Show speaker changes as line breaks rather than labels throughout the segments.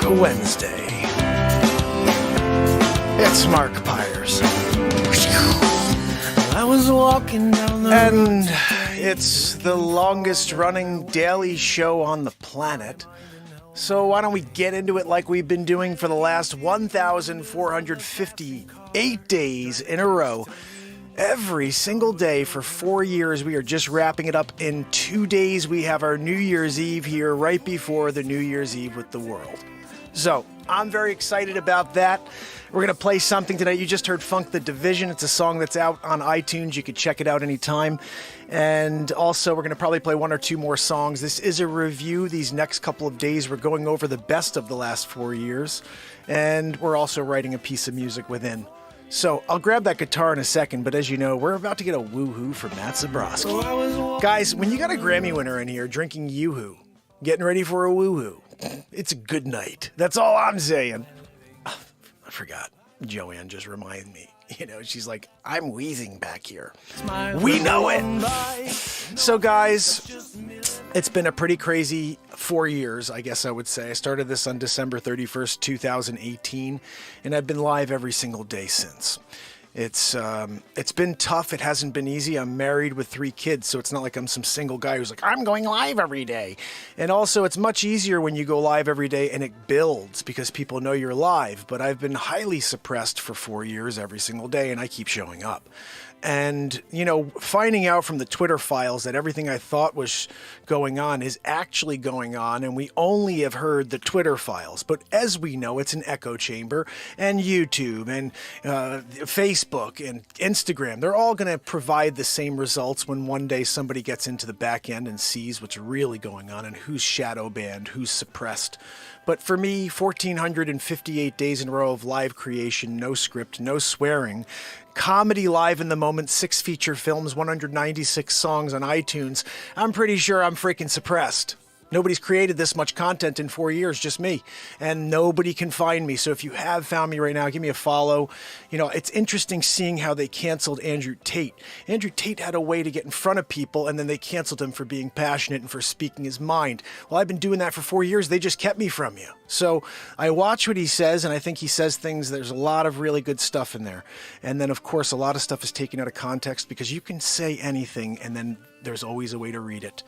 Wednesday. It's Mark Pires. I was walking down the road. And it's the longest running daily show on the planet. So why don't we get into it like we've been doing for the last 1,458 days in a row. Every single day for 4 years. We are just wrapping it up in 2 days. We have our New Year's Eve here right before the New Year's Eve with the world. So I'm very excited about that. We're going to play something tonight. You just heard Funk the Division. It's a song that's out on iTunes. You can check it out anytime. And also, we're going to probably play one or two more songs. This is a review. These next couple of days, we're going over the best of the last 4 years. And we're also writing a piece of music within. So I'll grab that guitar in a second, but as you know, we're about to get a woohoo from Matt Zabrowski. Guys, when you got a Grammy winner in here drinking yoo-hoo, getting ready for a woohoo, it's a good night. That's all I'm saying. I forgot. Joanne just reminded me. You know, she's like, I'm wheezing back here. We know it. So guys, it's been a pretty crazy 4 years, I guess I would say. I started this on December 31st, 2018, and I've been live every single day since. It's been tough. It hasn't been easy. I'm married with 3 kids, so it's not like I'm some single guy who's like, I'm going live every day. And also, it's much easier when you go live every day and it builds because people know you're live. But I've been highly suppressed for 4 years every single day, and I keep showing up. And, you know, finding out from the Twitter files that everything I thought was going on is actually going on, and we only have heard the Twitter files. But as we know, it's an echo chamber, and YouTube, and Facebook, and Instagram. They're all going to provide the same results when one day somebody gets into the back end and sees what's really going on and who's shadow banned, who's suppressed. But for me, 1,458 days in a row of live creation, no script, no swearing, comedy live in the moment, 6 feature films, 196 songs on iTunes, I'm pretty sure I'm freaking suppressed. Nobody's created this much content in 4 years, just me. And nobody can find me. So if you have found me right now, give me a follow. You know, it's interesting seeing how they canceled Andrew Tate. Andrew Tate had a way to get in front of people, and then they canceled him for being passionate and for speaking his mind. Well, I've been doing that for 4 years. They just kept me from you. So I watch what he says, and I think he says things. There's a lot of really good stuff in there. And then, of course, a lot of stuff is taken out of context because you can say anything, and then there's always a way to read it.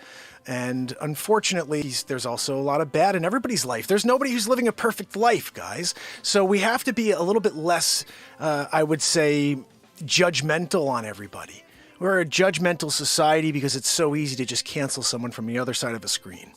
And unfortunately, there's also a lot of bad in everybody's life. There's nobody who's living a perfect life, guys. So we have to be a little bit less, I would say, judgmental on everybody. We're a judgmental society because it's so easy to just cancel someone from the other side of a screen.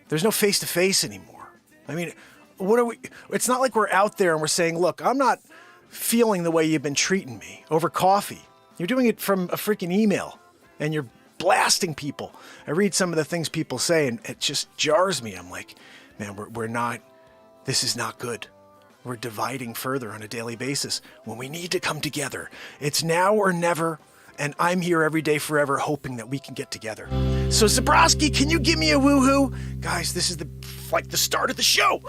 There's no face-to-face anymore. I mean, what are we? It's not like we're out there and we're saying, look, I'm not feeling the way you've been treating me over coffee. You're doing it from a freaking email, and you're blasting people. I read some of the things people say, and it just jars me. I'm like, man, we're not, this is not good. We're dividing further on a daily basis when we need to come together. It's now or never, and I'm here every day forever hoping that we can get together. So Zabrowski, can you give me a woohoo? Guys, this is the start of the show.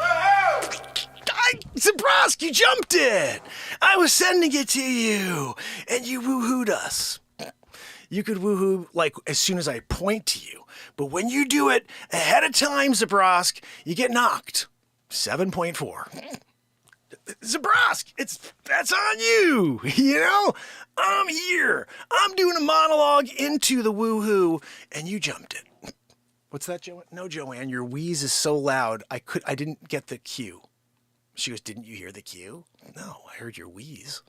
Zabrowski jumped it. I was sending it to you, and you woohooed us. You could woohoo like as soon as I point to you. But when you do it ahead of time, Zabrowski, you get knocked. 7.4. Zabrowski, that's on you. You know? I'm here. I'm doing a monologue into the woohoo, and you jumped it. What's that, Joanne? No, Joanne, your wheeze is so loud, I didn't get the cue. She goes, didn't you hear the cue? No, I heard your wheeze.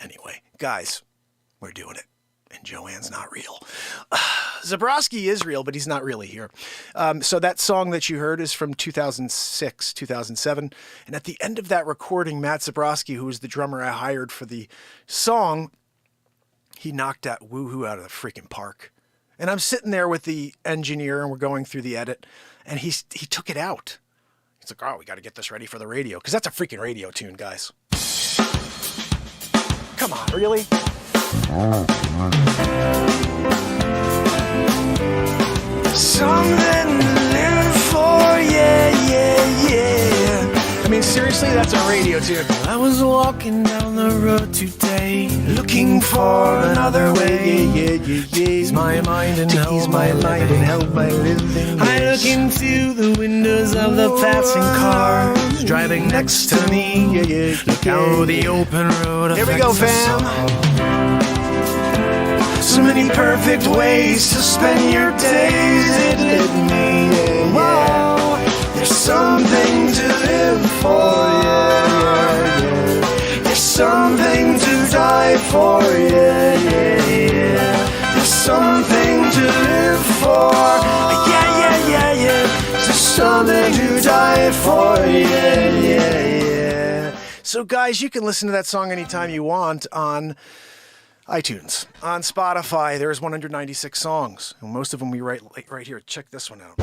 Anyway, guys, we're doing it. And Joanne's not real. Zabrowski is real, but he's not really here. So that song that you heard is from 2006, 2007. And at the end of that recording, Matt Zabrowski, who was the drummer I hired for the song, he knocked that woohoo out of the freaking park. And I'm sitting there with the engineer, and we're going through the edit, and he took it out. He's like, oh, we got to get this ready for the radio. Because that's a freaking radio tune, guys. Come on, really? Something to live for, yeah, yeah, yeah. I mean, seriously, that's a radio tune. I was walking down the road today, looking for another way. Yeah, yeah, yeah. Ease my mind and help my living. I look into the windows of the passing cars.
who's driving next to me. Look out the open road.
Here we go, fam. So many perfect ways to spend your days. It hit me. Whoa, there's something to live for. There's something to die for. There's something to live for. There's something to die for. So guys, you can listen to that song anytime you want on iTunes. On Spotify, there's 196 songs. And most of them we write right here. Check this one out.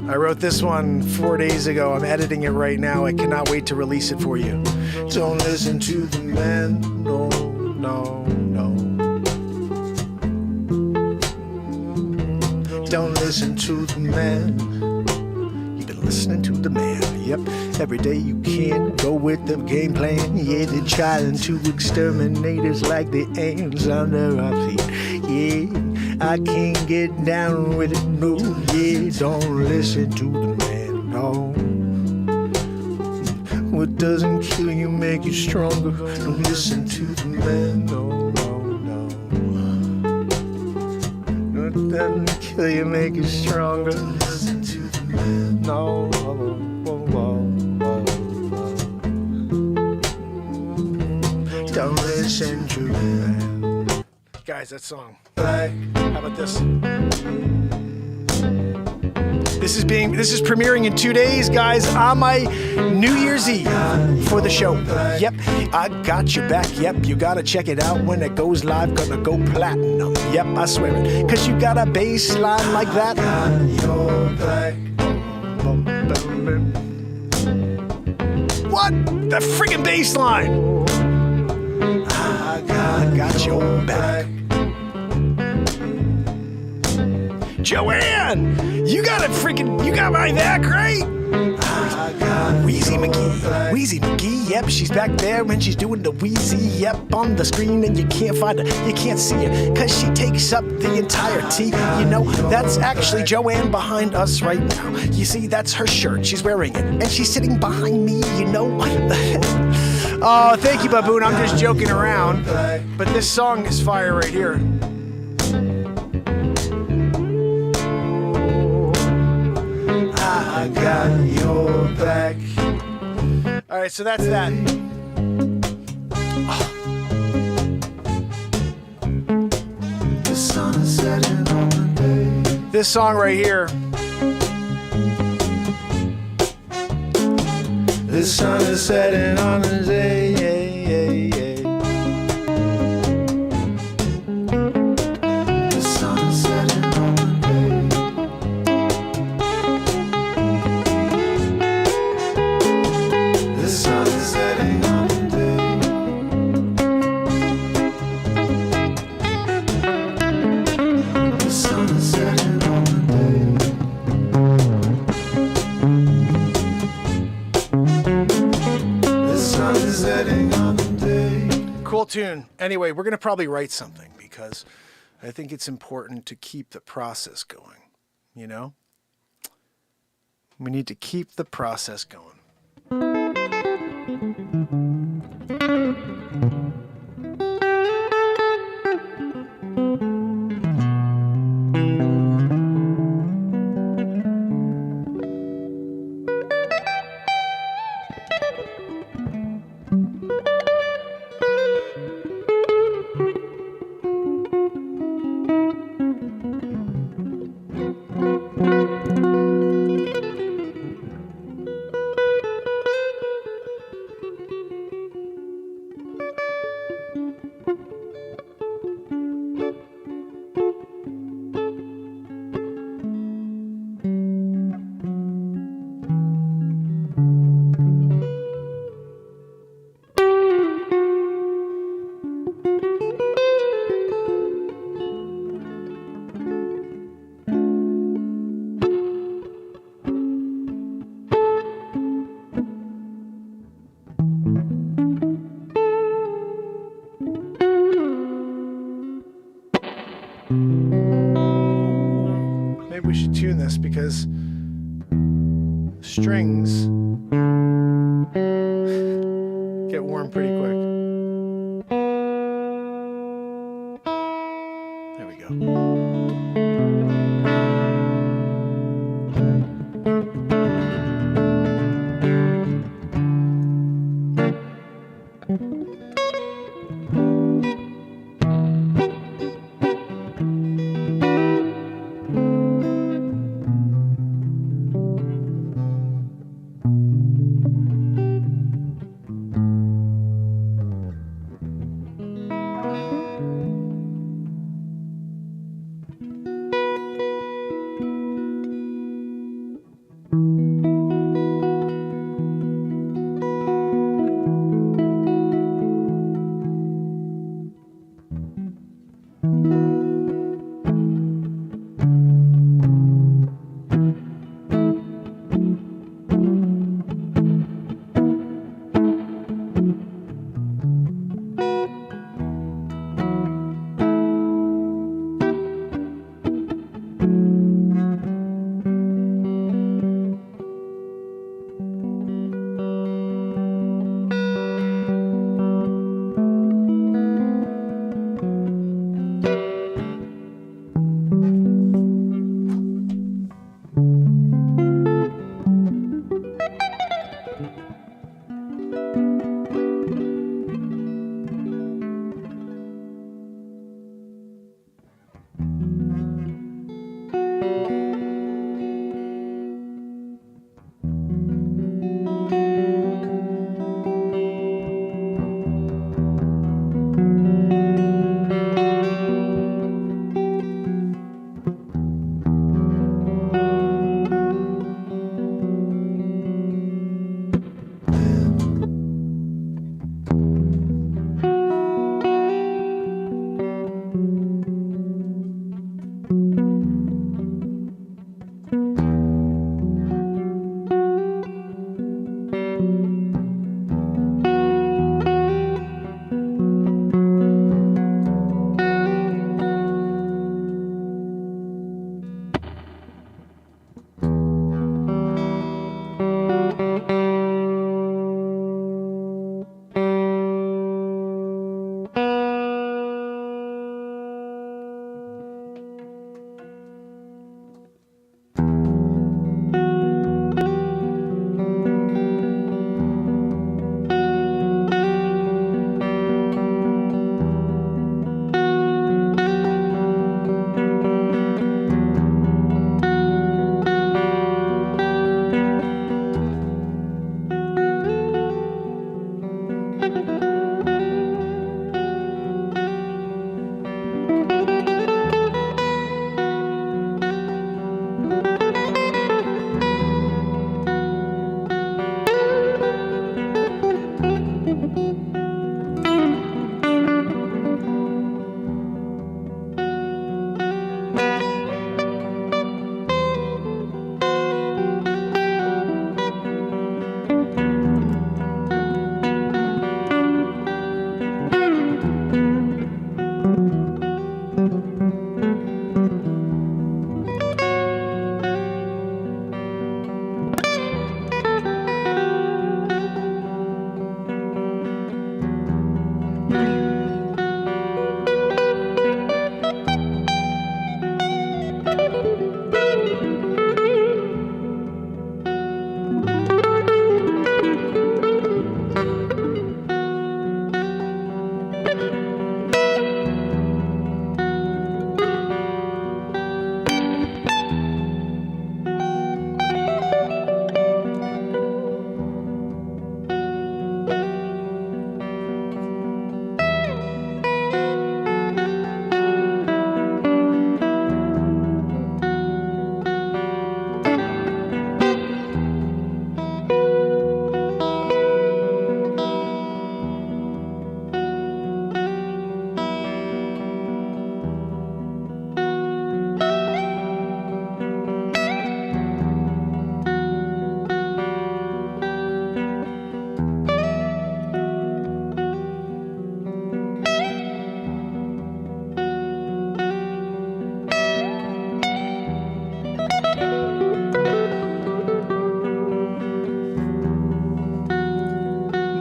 I wrote this one 4 days ago. I'm editing it right now. I cannot wait to release it for you. Don't listen to the man. No, no, no. Don't listen to the man. You've been listening to the man. Yep, every day you can go with the game plan. Yeah, they're trying to exterminate us like the ants under our feet. Yeah, I can't get down with it. No, yeah, don't listen to the man. No. What doesn't kill you make you stronger. Don't listen to the man. No, no, no. What doesn't kill you make you stronger. Listen to the man. No. Don't listen to man. Guys, that song. How about this? This is premiering in 2 days, guys, on my New Year's Eve for the show. Yep, I got your back. Yep, you gotta check it out when it goes live. Gonna go platinum. Yep, I swear it. Cause you got a bass line like that. What? The friggin' bass line. I got your back. Joanne, you got my back, right? Wheezy McGee, yep, she's back there and she's doing the wheezy, yep, on the screen and you can't find her, you can't see her, cause she takes up the entirety, you know, that's actually Joanne behind us right now. You see, that's her shirt, she's wearing it, and she's sitting behind me, you know. Oh, thank you, Baboon, I'm just joking around, but this song is fire right here. I got your back. All right, so that's that. Oh. The sun is setting on the day. This song right here. The sun is setting on the day. The sun is setting on the day. The sun is setting on the day. The sun is setting on the day. The sun is setting on the day. Cool tune. Anyway, we're going to probably write something because I think it's important to keep the process going, you know? We need to keep the process going. Maybe we should tune this because strings get warm pretty quick. There we go.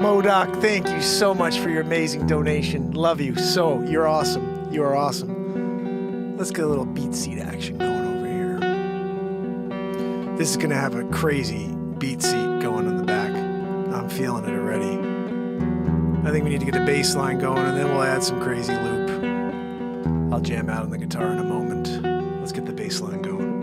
Modoc, thank you so much for your amazing donation. Love you so. You're awesome. You are awesome. Let's get a little beat seat action going over here. This is going to have a crazy beat seat going in the back. I'm feeling it already. I think we need to get a bass line going, and then we'll add some crazy loop. I'll jam out on the guitar in a moment. Let's get the bass line going.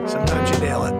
Sometimes you nail it.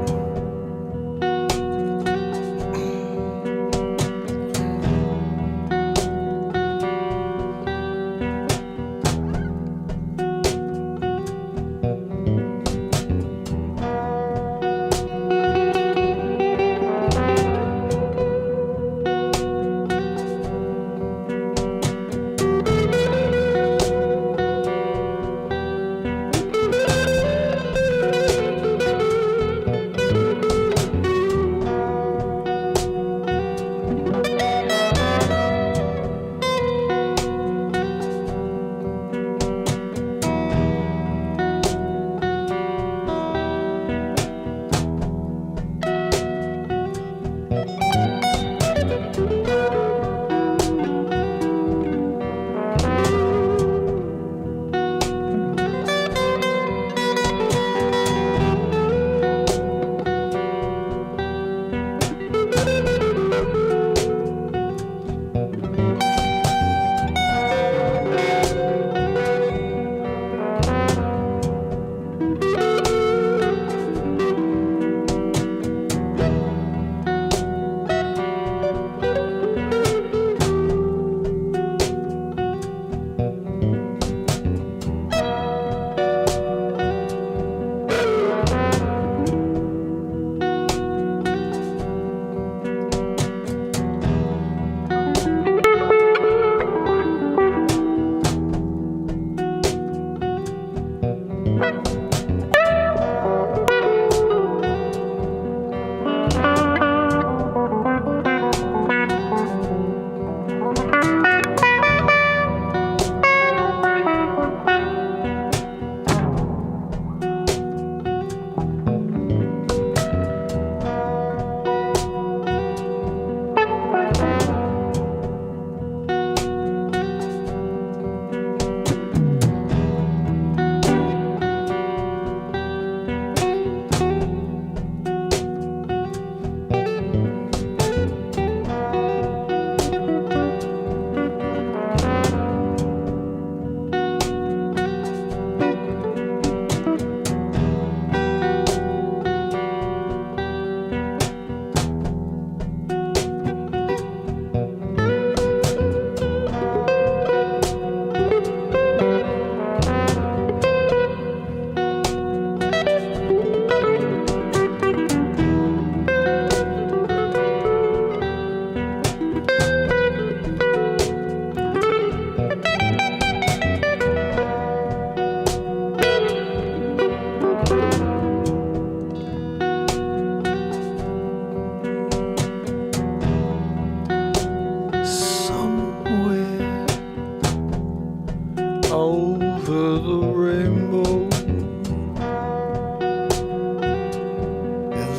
Over the rainbow,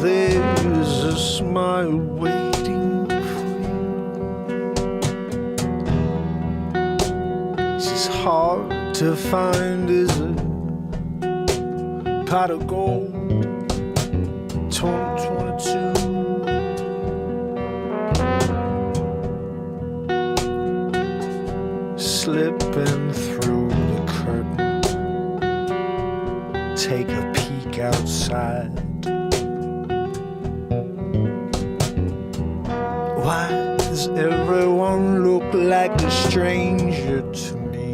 there's a smile waiting for you. She's hard to find as a pot of gold, 2022. Slipping through the curtain, take a peek outside. Why does everyone look like a stranger to me?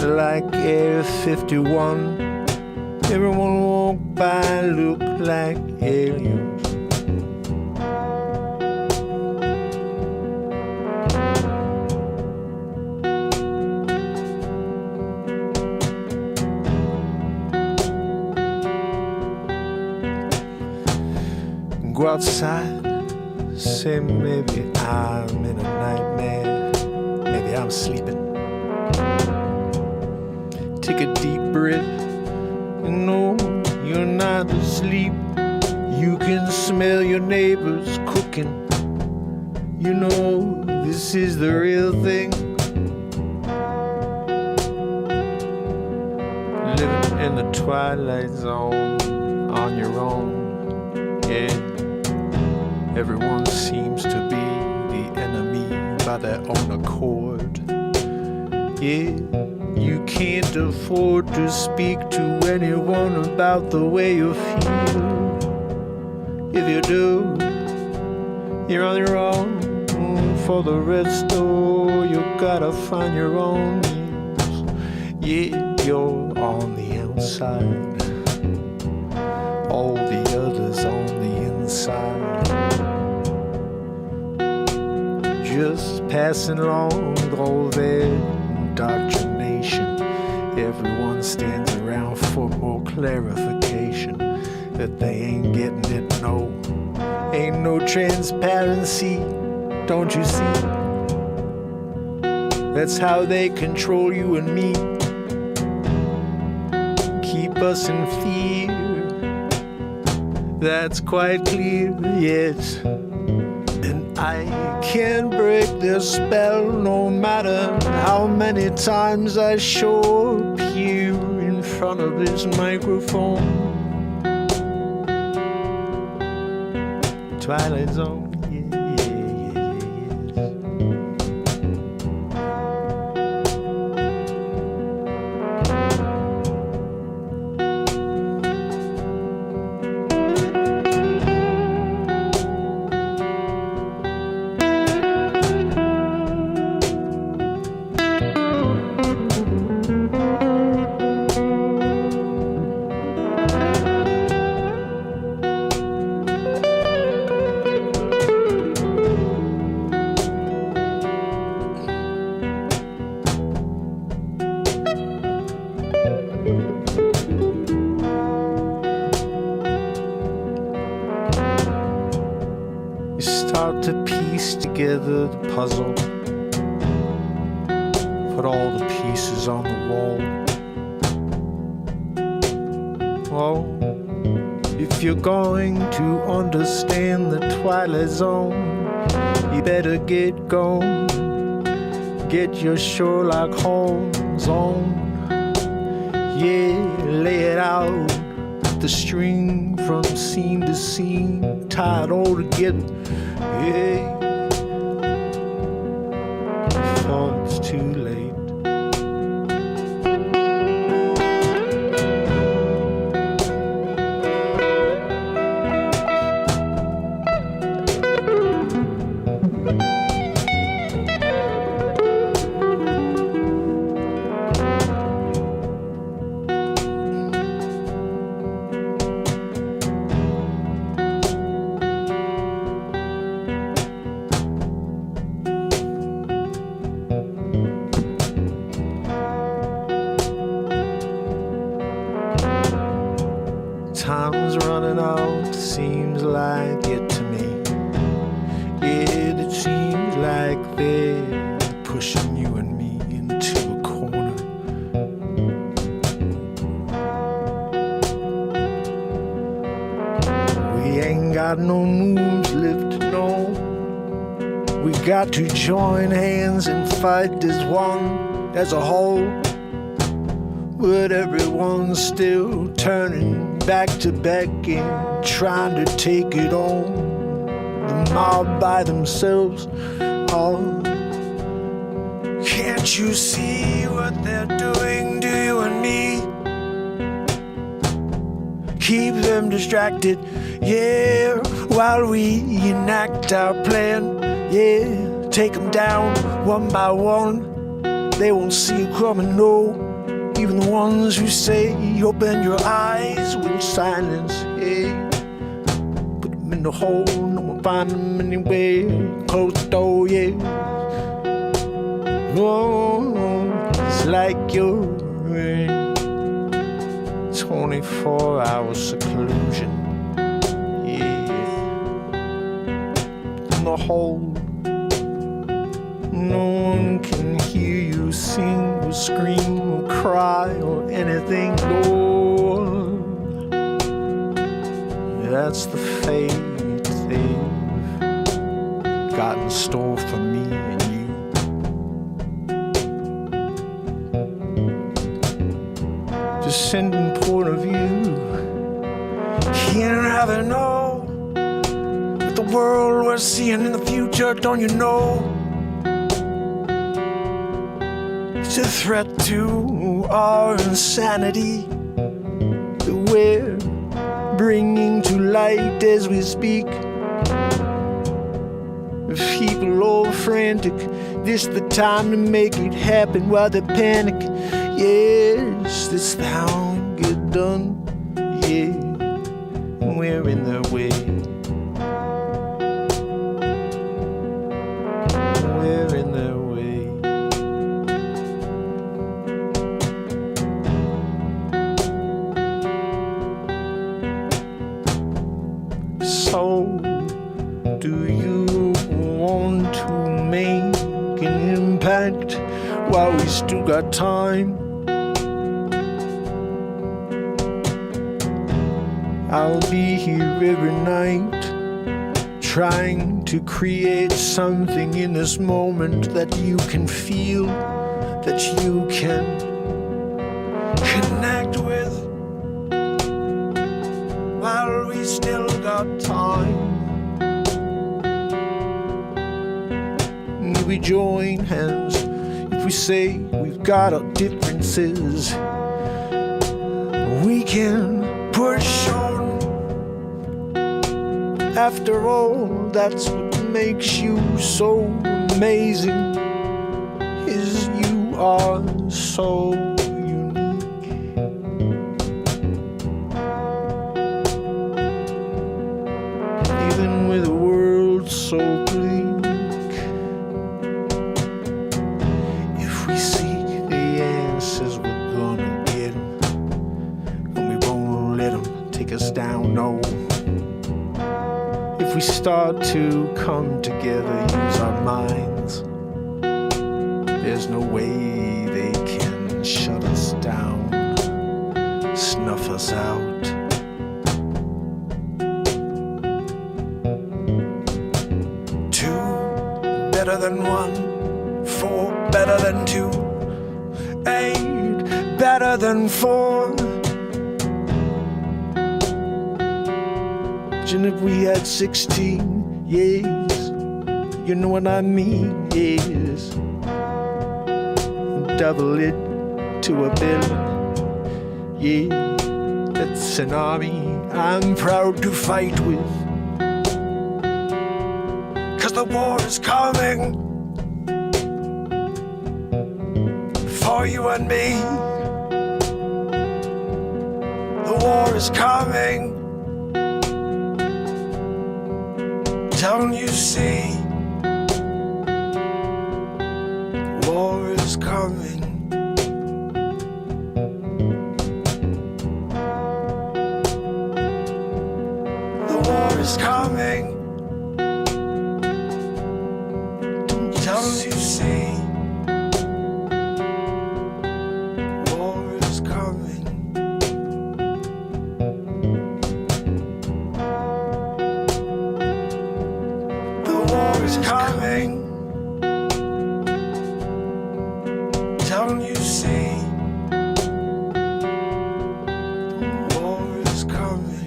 Like Air 51, everyone walk by look like aliens. Go outside, say maybe I'm in a nightmare, maybe I'm sleeping. Take a deep breath, and no, you're not asleep. You can smell your neighbors cooking. You know this is the real thing. Living in the twilight zone on your own, yeah. Everyone seems to be the enemy by their own accord. Yeah,
You can't afford to speak to anyone about the way you feel. If you do, you're on your own. For the rest, oh, you gotta find your own news. Yeah, you're on the outside. All the others on the inside. Just passing along all their indoctrination. Everyone stands around for more clarification that they ain't getting it, no. Ain't no transparency, don't you see? That's how they control you and me. Keep us in fear. That's quite clear, yes. And I can't break their spell no matter how many times I show up here in front of this microphone. Twilight Zone. Start to piece together the puzzle. Put all the pieces on the wall. Oh, if you're going to understand the Twilight Zone, you better get going. Get your Sherlock Holmes on. Yeah, lay it out. The string from scene to scene, tie it all together. Yeah, before it's too late. Time's running out, seems like it to me. Yeah, it seems like they're pushing you and me into a corner. We ain't got no moves left, no. We got to join hands and fight as one, as a whole. But everyone's still turning back to back and trying to take it on. The mob by themselves. Oh, can't you see what they're doing to you and me? Keep them distracted, yeah, while we enact our plan. Yeah, take them down one by one. They won't see you coming, no. Even the ones who say, open your eyes with silence, yeah. Put them in the hole, no one find them anywhere. Close the door, yeah. Oh, it's like you're in 24-hour seclusion, yeah. In the hole, no one can hear you sing or scream or cry or anything. Oh, that's the fate they've got in store for me and you. Descending point of view, can't have it know. But the world we're seeing in the future, don't you know?
It's a threat to our insanity that we're bringing to light as we speak. People all frantic, this the time to make it happen while they panic. Yes, this the how it get done. Yeah, we're in their way. We're in their way. So, do you want to make an impact while we still got time? I'll be here every night, trying to create something in this moment that you can feel, that you can connect with, while we still got time. If we join hands, if we say we've got our differences, we can push on. After all, that's what makes you so amazing, is you are so unique. Even with a world so bleak, if we seek the answers, we're gonna get them, and we won't let them take us down, no. If we start to come together, use our minds, there's no way they can shut us down, snuff us out. Two better than one, four better than two, eight better than four. And if we had 16 years, you know what I mean, yes. Double it to a billion, yeah. That's an army I'm proud to fight with. 'Cause the war is coming for you and me. The war is coming. Don't you see? War is coming. The war is coming. Don't you see? War is coming. Is coming. Don't you see? The war is coming.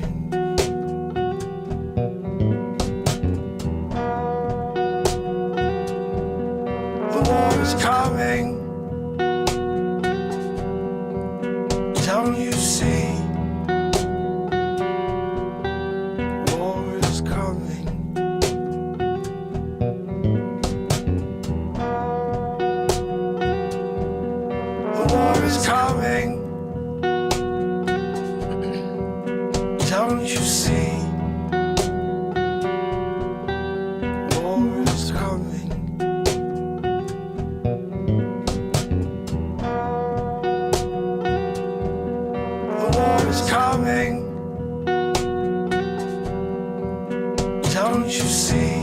The war is coming. Don't you see? War is coming. Is coming. Don't you see? War is coming. The war is coming. Don't you see?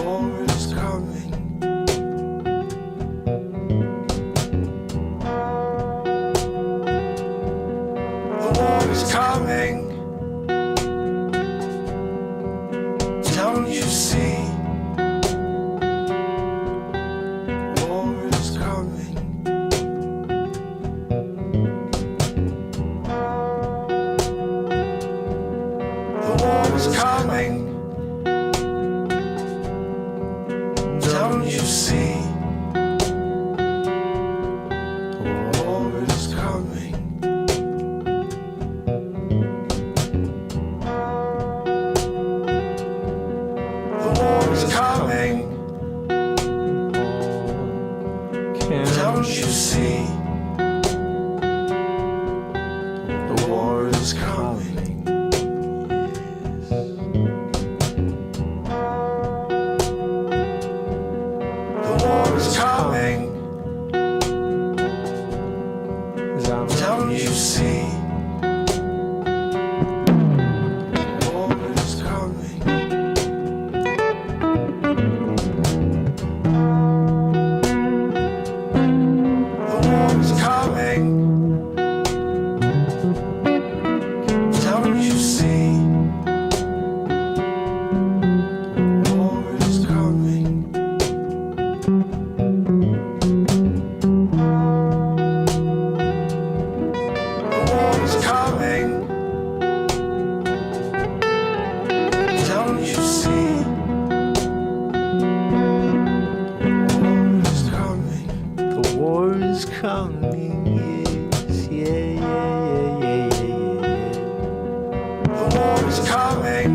War is coming. Is coming. Don't you see? War is coming. see. The war is coming. The war is coming. Don't you see? The war is coming. The war is coming. Don't you see? The war is coming. The war is coming. Don't you see? The war is coming.
The war is coming, yes, yeah, yeah, yeah, yeah, yeah.
The war is coming.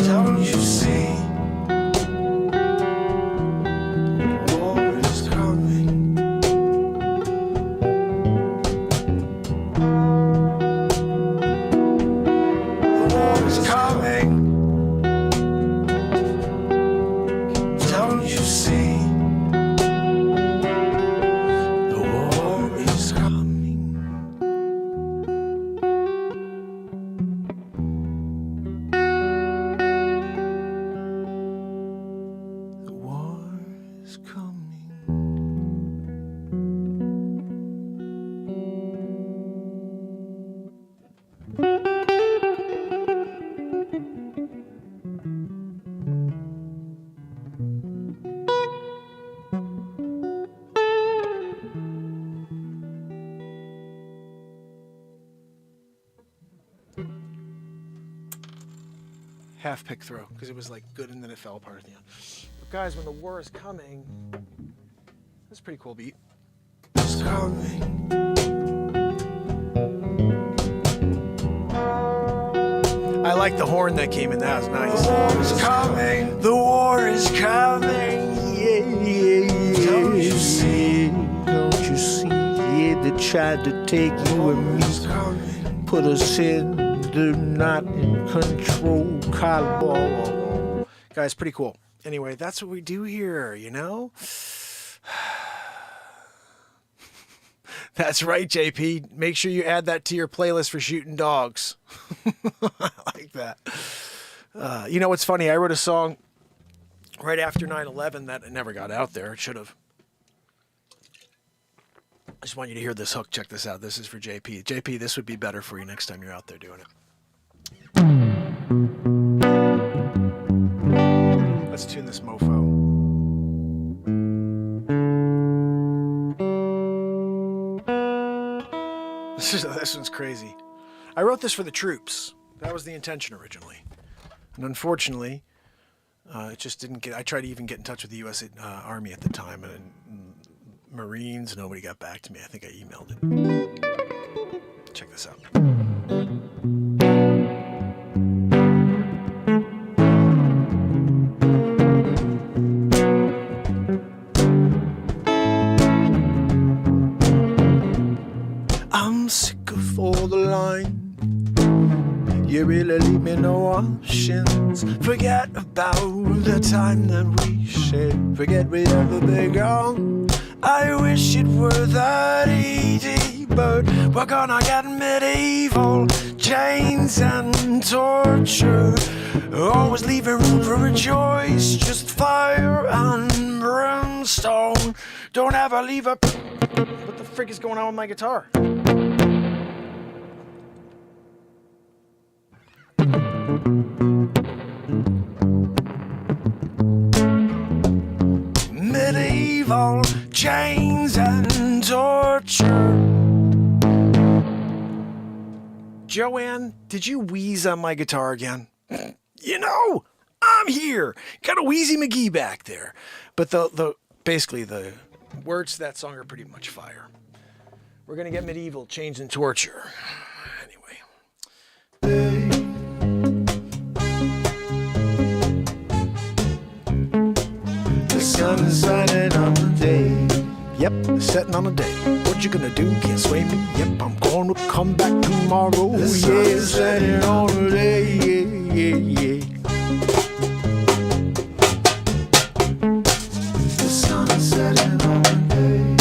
Don't you see? The war is coming. The war is coming. Don't you see? The war is coming. The war is coming.
Half pick throw because it was like good and then it fell apart at the end. But guys, when the war is coming, that's a pretty cool beat.
It's coming.
I like the horn that came in. That was
The
nice.
war is coming.
The war is coming. Yeah, yeah, yeah.
Don't you see?
Don't you see? Yeah, they tried to take you and me,
It's coming.
put us in the not in control column.
Guys, pretty cool. Anyway, that's what we do here, you know? That's right, JP. Make sure you add that to your playlist for shooting dogs. I like that. You know what's funny? I wrote a song right after 9/11 that never got out there. It should have. I just want you to hear this hook. Check this out. This is for JP. JP, this would be better for you next time you're out there doing it. Let's tune this mofo. This one's crazy. I wrote this for the troops. That was the intention originally. And unfortunately, it just didn't get... I tried to even get in touch with the U.S. Army at the time, and Marines, nobody got back to me. I think I emailed it. Check this out.
I'm sick of all the line. You really leave me no options. Forget about the time that we shared. Forget we ever begun. I wish it were that easy, but we're gonna get medieval chains and torture. Always leaving room for a choice, just fire and brimstone. Don't ever leave a...
What the frick is going on with my guitar?
Medieval chains and torture.
Joanne, did you wheeze on my guitar again? You know, I'm here. Got a Wheezy McGee back there. But basically the words to that song are pretty much fire. We're gonna get medieval chains and torture. Anyway.
The sun is shining on
Yep, setting on a day. What you gonna do? Can't sway me. Yep, I'm gonna come back tomorrow.
The sun is setting on a day. Yeah, yeah, yeah. The sun is setting on a day.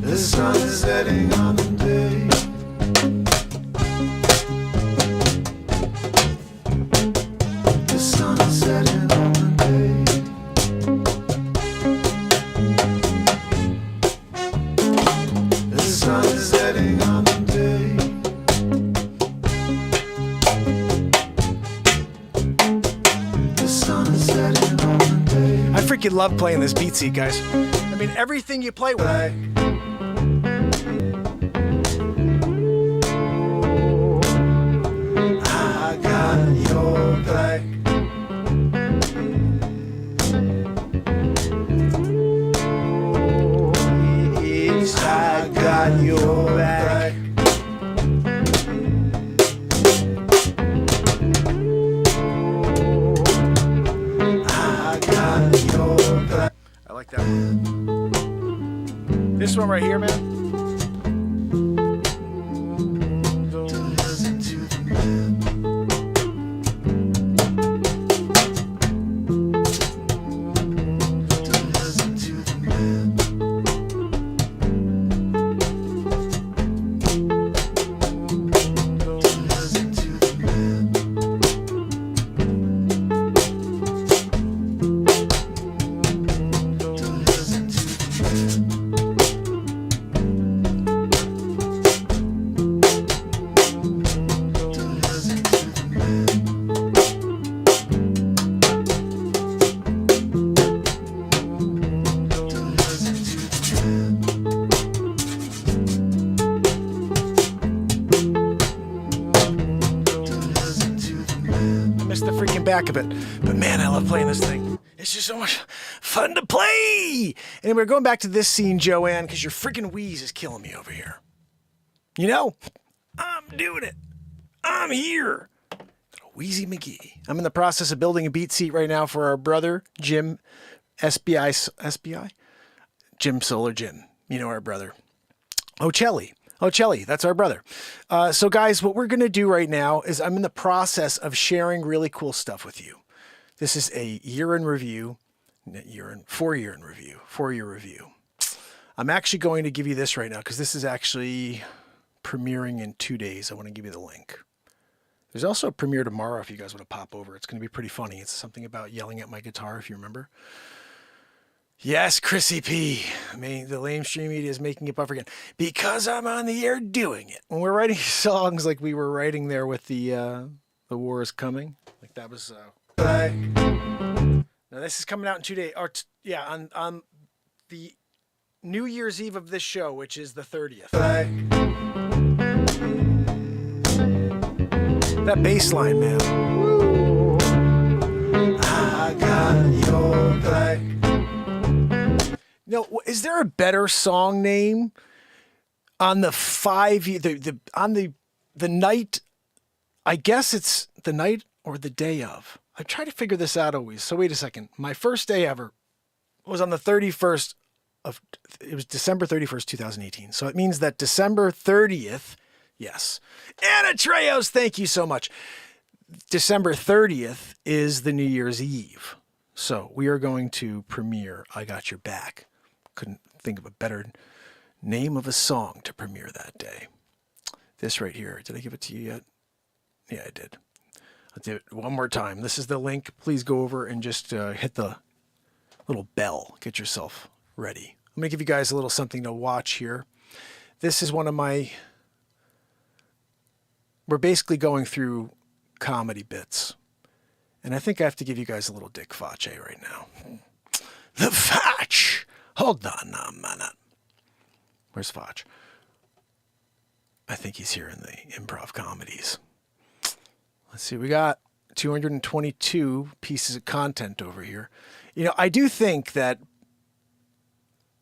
The sun is setting on a day. The sun is setting on a day. The sun is setting on a day. The sun is setting on a day.
I freaking love playing this beat seat, guys. I mean, everything you play with.
I got your back. Yes, I got your back. I got your back.
I like that one. This one right here, man.
Don't listen to the man. Don't listen to the man. Don't listen to the man. Don't listen to the man. Don't listen to the man. Don't listen to the man. Don't listen to the man.
I missed the freaking back of it. But man, I love playing this thing. It's just so much fun to play. And we're going back to this scene, Joanne, because your freaking wheeze is killing me over here. You know, I'm doing it. I'm here. Wheezy McGee. I'm in the process of building a beat seat right now for our brother, Jim, SBI? Jim Solar Jim. You know our brother. Ocelli, that's our brother. So guys, what we're going to do right now is I'm in the process of sharing really cool stuff with you. This is a year in review, 4-year in review, 4-year review. I'm actually going to give you this right now because this is actually premiering in 2 days. I want to give you the link. There's also a premiere tomorrow if you guys want to pop over. It's going to be pretty funny. It's something about yelling at my guitar, if you remember. Yes, Chrissy P. I mean, the lamestream media is making it buffer again because I'm on the air doing it. When we're writing songs like we were writing there with the War is Coming, like that was. Now this is coming out in 2 days. Or on the New Year's Eve of this show, which is the 30th. That bass line, man.
I got your back.
No, is there a better song name on the the night? I guess it's the night or the day of. I try to figure this out always. So wait a second. My first day ever was on the 31st of. It was December 31st, 2018. So it means that December 30th. Yes, Anna Treos, thank you so much. December 30th is the New Year's Eve. So we are going to premiere I Got Your Back. Couldn't think of a better name of a song to premiere that day. This right here. Did I give it to you yet? Yeah, I did. I'll do it one more time. This is the link. Please go over and just hit the little bell. Get yourself ready. I'm going to give you guys a little something to watch here. This is one of my... We're basically going through comedy bits. And I think I have to give you guys a little Dick Face right now. The Fach! Hold on a minute. Where's Fach? I think he's here in the improv comedies. Let's see, we got 222 pieces of content over here. You know, I do think that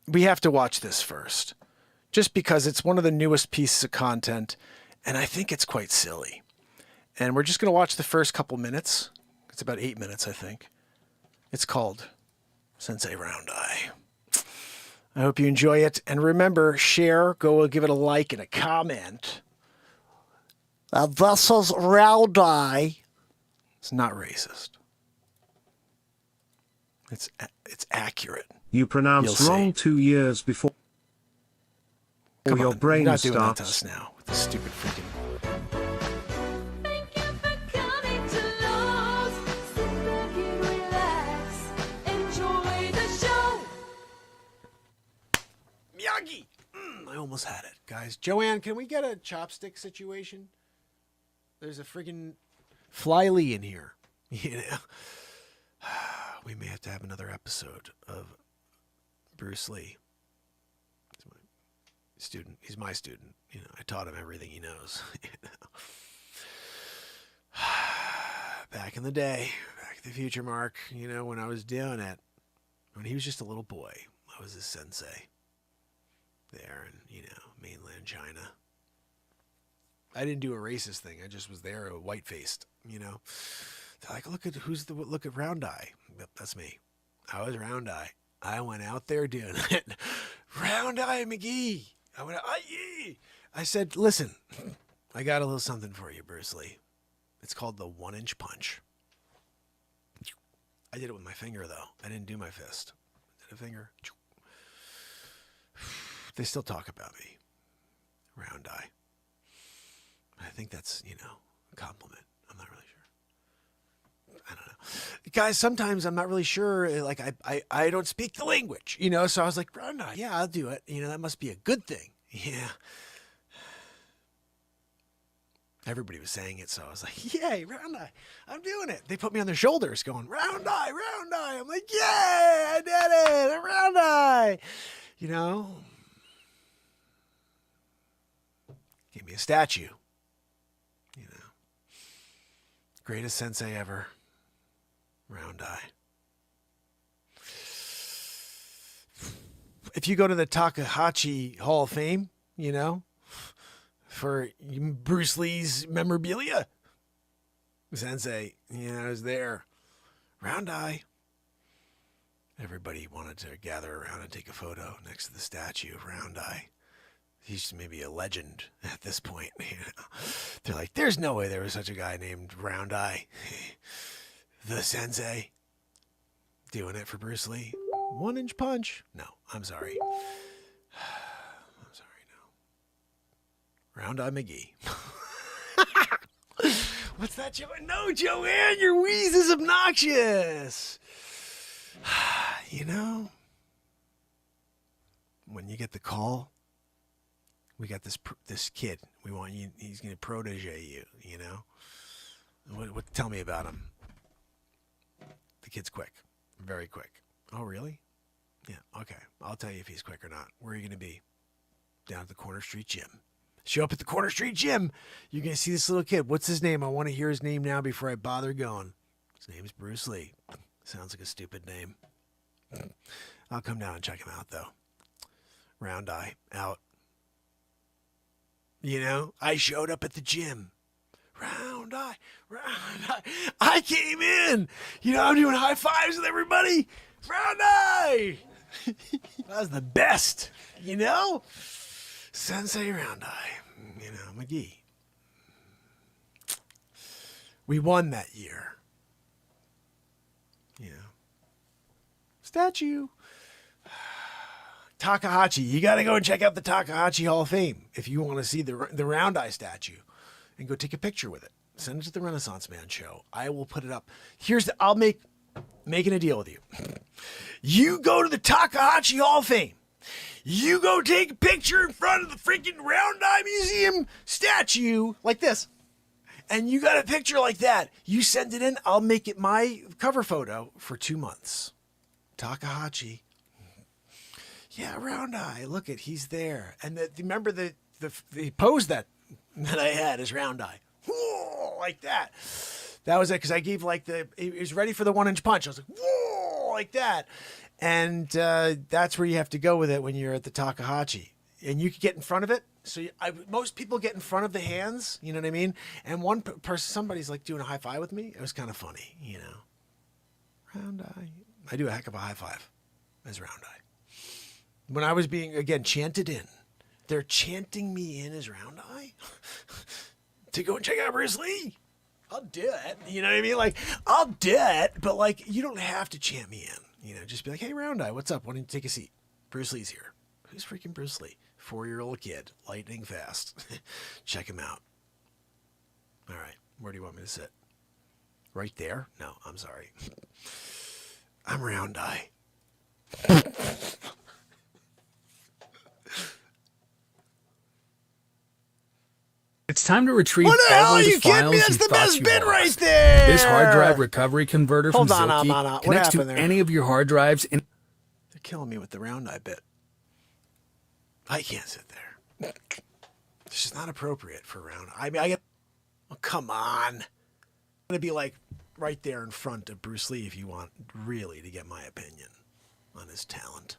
we have to watch this first. Just because it's one of the newest pieces of content, and I think it's quite silly. And we're just going to watch the first couple minutes. It's about 8 minutes, I think. It's called Sensei Round Eye. I hope you enjoy it. And remember, share, go give it a like and a comment. This is Round Eye. It's not racist. It's accurate.
You pronounced wrong 2 years before
Come
your
on,
brain
you're not doing that to
starts.
us now with this stupid freaking.
Thank you for coming to Lowe's. Sit back and relax. Enjoy the show.
Miyagi! I almost had it, guys. Joanne, can we get a chopstick situation? There's a freaking Fly-Lee in here. You know? We may have to have another episode of Bruce Lee. He's my student. He's my student. You know, I taught him everything he knows. You know? Back in the day, back in the future, Mark, you know, when I was doing it, when he was just a little boy, I was his sensei there in, you know, mainland China. I didn't do a racist thing. I just was there, white-faced, you know. They're like, look at Round Eye. Yep, that's me. I was Round Eye. I went out there doing it. Round Eye McGee. I went, aye. I said, listen, I got a little something for you, Bruce Lee. It's called the 1-inch punch. I did it with my finger, though. I didn't do my fist. I did a finger. They still talk about me. Round Eye. I think that's, you know, a compliment. I'm not really sure. I don't know. Guys, sometimes I'm not really sure. Like, I don't speak the language, you know, so I was like, Round Eye, yeah, I'll do it. You know, that must be a good thing. Yeah. Everybody was saying it, so I was like, yay, Round Eye, I'm doing it. They put me on their shoulders going, Round Eye, Round Eye. I'm like, yay, I did it, a Round Eye. You know? Gave me a statue. You know? Greatest sensei ever. Round Eye. If you go to the Takahashi Hall of Fame, you know, for Bruce Lee's memorabilia, Sensei, you know, is there. Round Eye. Everybody wanted to gather around and take a photo next to the statue of Round Eye. He's maybe a legend at this point. You know? They're like, there's no way there was such a guy named Round Eye. The Sensei. Doing it for Bruce Lee. 1-inch punch. No, I'm sorry. I'm sorry, no. Round Eye McGee. What's that, Joanne? No, Joanne, your wheeze is obnoxious. You know, when you get the call, we got this kid. We want you. He's going to protege you. You know, what? Tell me about him. The kid's quick, very quick. Oh, really? Yeah. Okay. I'll tell you if he's quick or not. Where are you going to be? Down at the Corner Street Gym. Show up at the Corner Street Gym. You're going to see this little kid. What's his name? I want to hear his name now before I bother going. His name's Bruce Lee. Sounds like a stupid name. I'll come down and check him out, though. Round Eye, out. You know, I showed up at the gym. Round Eye, Round Eye. I came in. You know, I'm doing high fives with everybody. Round Eye. That was the best, you know? Sensei Round Eye, you know, McGee. We won that year. You know. Statue. Takahashi. You got to go and check out the Takahashi Hall of Fame if you want to see the Round Eye statue and go take a picture with it. Send it to the Renaissance Man show. I will put it up. I'll making a deal with you. You go to the Takahashi Hall of Fame. You go take a picture in front of the freaking Round Eye Museum statue like this. And you got a picture like that. You send it in. I'll make it my cover photo for 2 months. Takahashi. Yeah, Round Eye. Look at, he's there. And remember the pose that I had is Round Eye. Whoa, like that. That was it, because I gave he was ready for the 1-inch punch. I was like, whoa, like that. And that's where you have to go with it when you're at the Takahashi. And you can get in front of it. So most people get in front of the hands, you know what I mean? And one person, somebody's like doing a high five with me. It was kind of funny, you know. Round Eye. I do a heck of a high five as Round Eye. When I was being, again, chanted in, they're chanting me in as Round Eye to go and check out Bruce Lee. I'll do it. You know what I mean? Like, I'll do it, but like, you don't have to chant me in. You know, just be like, hey, Round Eye, what's up? Why don't you take a seat? Bruce Lee's here. Who's freaking Bruce Lee? 4-year-old kid, lightning fast. Check him out. All right, where do you want me to sit? Right there? No, I'm sorry. I'm Round Eye.
It's time to retrieve
What the hell
all
are
of the
you kidding
files
me?
you
That's the
thought
best
you
bit
lost.
right there.
This hard drive recovery converter
Hold
from
on,
Zilke
on. What
connects to
happened there?
any of your hard drives in
They're killing me with the Round Eye bit. I can't sit there. This is not appropriate for Round Eye. I mean, I get. Oh, come on. I'm gonna be like right there in front of Bruce Lee if you want really to get my opinion on his talent.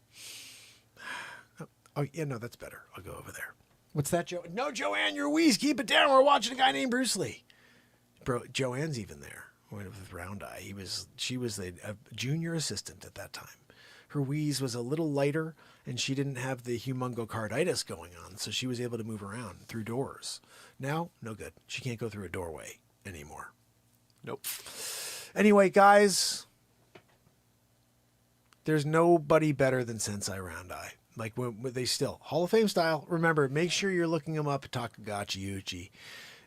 Oh yeah, no, that's better. I'll go over there. What's that, Joe? No, Joanne, you're wheeze. Keep it down. We're watching a guy named Bruce Lee. Bro, Joanne's even there with Round Eye. She was a junior assistant at that time. Her wheeze was a little lighter, and she didn't have the humongocarditis going on, so she was able to move around through doors. Now, no good. She can't go through a doorway anymore. Nope. Anyway, guys, there's nobody better than Sensei Round Eye. Like, when they still, Hall of Fame style. Remember, make sure you're looking them up at Takagachi Uchi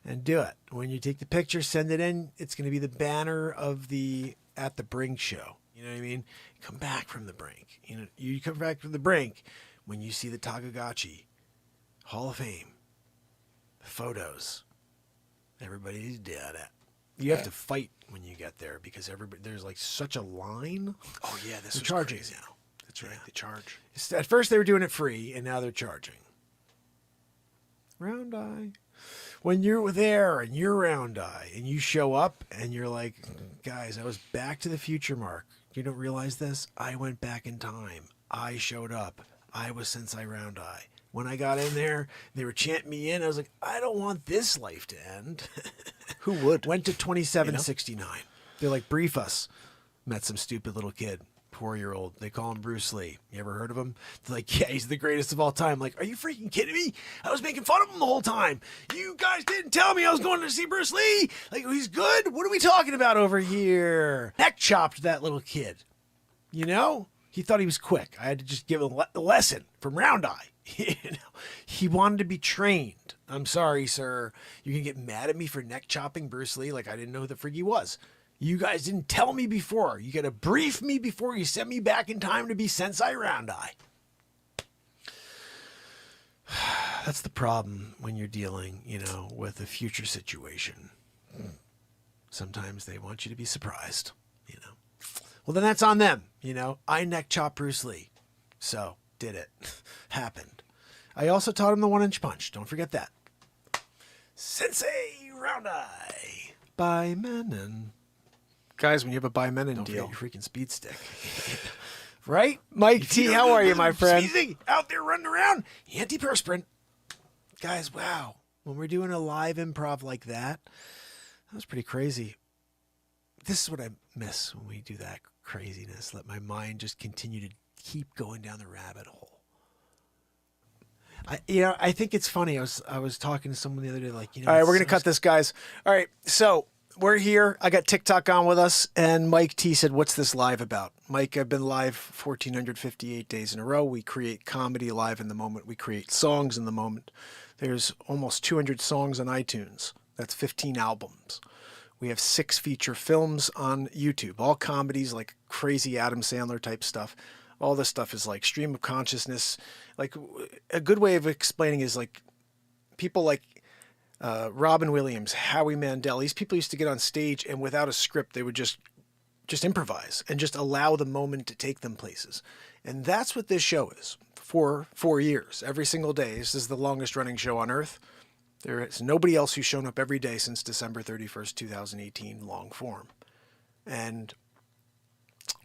and do it. When you take the picture, send it in. It's going to be the banner of the At the Brink show. You know what I mean? Come back from the brink. You know, you come back from the brink when you see the Takagachi Hall of Fame, the photos. Everybody's dead. You have to fight when you get there because there's like such a line. Oh yeah, this is charging now. That's right. They charge. At first they were doing it free, and now they're charging. Round Eye. When you're there and you're Round Eye and you show up and you're like, guys, I was Back to the Future, Mark. You don't realize this? I went back in time. I showed up. I was Sensei Round Eye. When I got in there, they were chanting me in. I was like, I don't want this life to end. Who would? Went to 2769. They're like, brief us. Met some stupid little kid. 4-year-old. They call him Bruce Lee. You ever heard of him? They're like, yeah, he's the greatest of all time. Like, are you freaking kidding me? I was making fun of him the whole time. You guys didn't tell me I was going to see Bruce Lee. Like, he's good? What are we talking about over here? Neck chopped that little kid. You know? He thought he was quick. I had to just give him a lesson from Round Eye. You know? He wanted to be trained. I'm sorry, sir. You can get mad at me for neck chopping Bruce Lee like I didn't know who the frig he was. You guys didn't tell me before. You got to brief me before you send me back in time to be Sensei Round Eye. That's the problem when you're dealing, you know, with a future situation. Sometimes they want you to be surprised, you know. Well, then that's on them, you know. I neck chopped Bruce Lee. So, did it. Happened. I also taught him the 1-inch punch. Don't forget that. Sensei Round Eye by Menon. Guys, when you have a by Menon deal, your freaking speed stick. Right? Mike T, how are you, my friend? Sneezing out there running around. Antiperspirant. Guys, wow. When we're doing a live improv like that, that was pretty crazy. This is what I miss when we do that craziness. Let my mind just continue to keep going down the rabbit hole. I think it's funny. I was talking to someone the other day, like, you know. All right, we're gonna cut this, guys. All right, so we're here. I got TikTok on with us, and Mike T said, "What's this live about?" Mike, I've been live 1,458 days in a row. We create comedy live in the moment. We create songs in the moment. There's almost 200 songs on iTunes. That's 15 albums. We have 6 feature films on YouTube, all comedies, like crazy Adam Sandler type stuff. All this stuff is like stream of consciousness. Like, a good way of explaining is like people like Robin Williams, Howie Mandel. These people used to get on stage and without a script, they would just improvise and just allow the moment to take them places. And that's what this show is for 4 years. Every single day. This is the longest running show on earth. There is nobody else who's shown up every day since December 31st, 2018, long form. And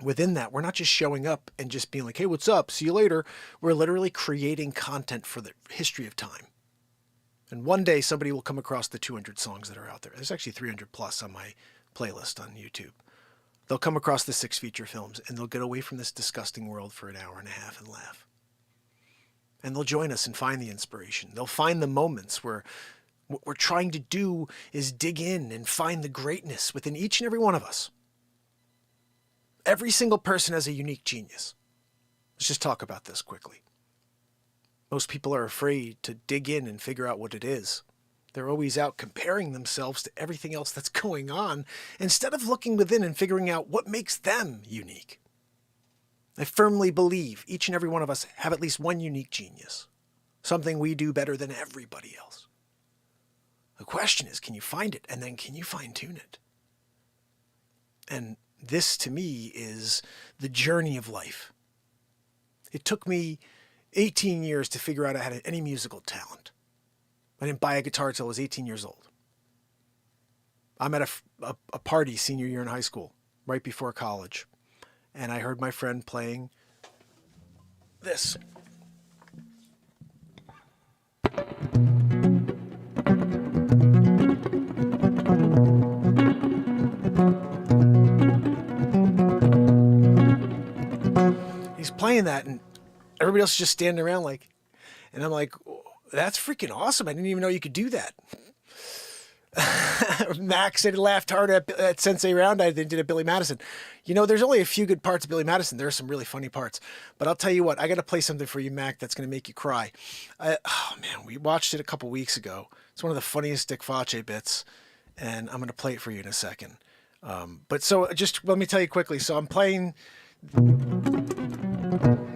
within that, we're not just showing up and just being like, hey, what's up? See you later. We're literally creating content for the history of time. And one day somebody will come across the 200 songs that are out there. There's actually 300 plus on my playlist on YouTube. They'll come across the 6 feature films and they'll get away from this disgusting world for an hour and a half and laugh. And they'll join us and find the inspiration. They'll find the moments where what we're trying to do is dig in and find the greatness within each and every one of us. Every single person has a unique genius. Let's just talk about this quickly. Most people are afraid to dig in and figure out what it is. They're always out comparing themselves to everything else that's going on instead of looking within and figuring out what makes them unique. I firmly believe each and every one of us have at least one unique genius, something we do better than everybody else. The question is, can you find it? And then can you fine-tune it? And this, to me, is the journey of life. It took me 18 years to figure out I had any musical talent. I didn't buy a guitar till I was 18 years old. I'm at a party senior year in high school, right before college, and I heard my friend playing this. He's playing that, and everybody else is just standing around like, and I'm like, that's freaking awesome. I didn't even know you could do that. Max said he laughed hard at Sensei Round Eye than did at Billy Madison. You know, there's only a few good parts of Billy Madison. There are some really funny parts. But I'll tell you what, I got to play something for you, Mac, that's going to make you cry. Oh, man, we watched it a couple weeks ago. It's one of the funniest Dick Face bits, and I'm going to play it for you in a second. But so just let me tell you quickly. So I'm playing...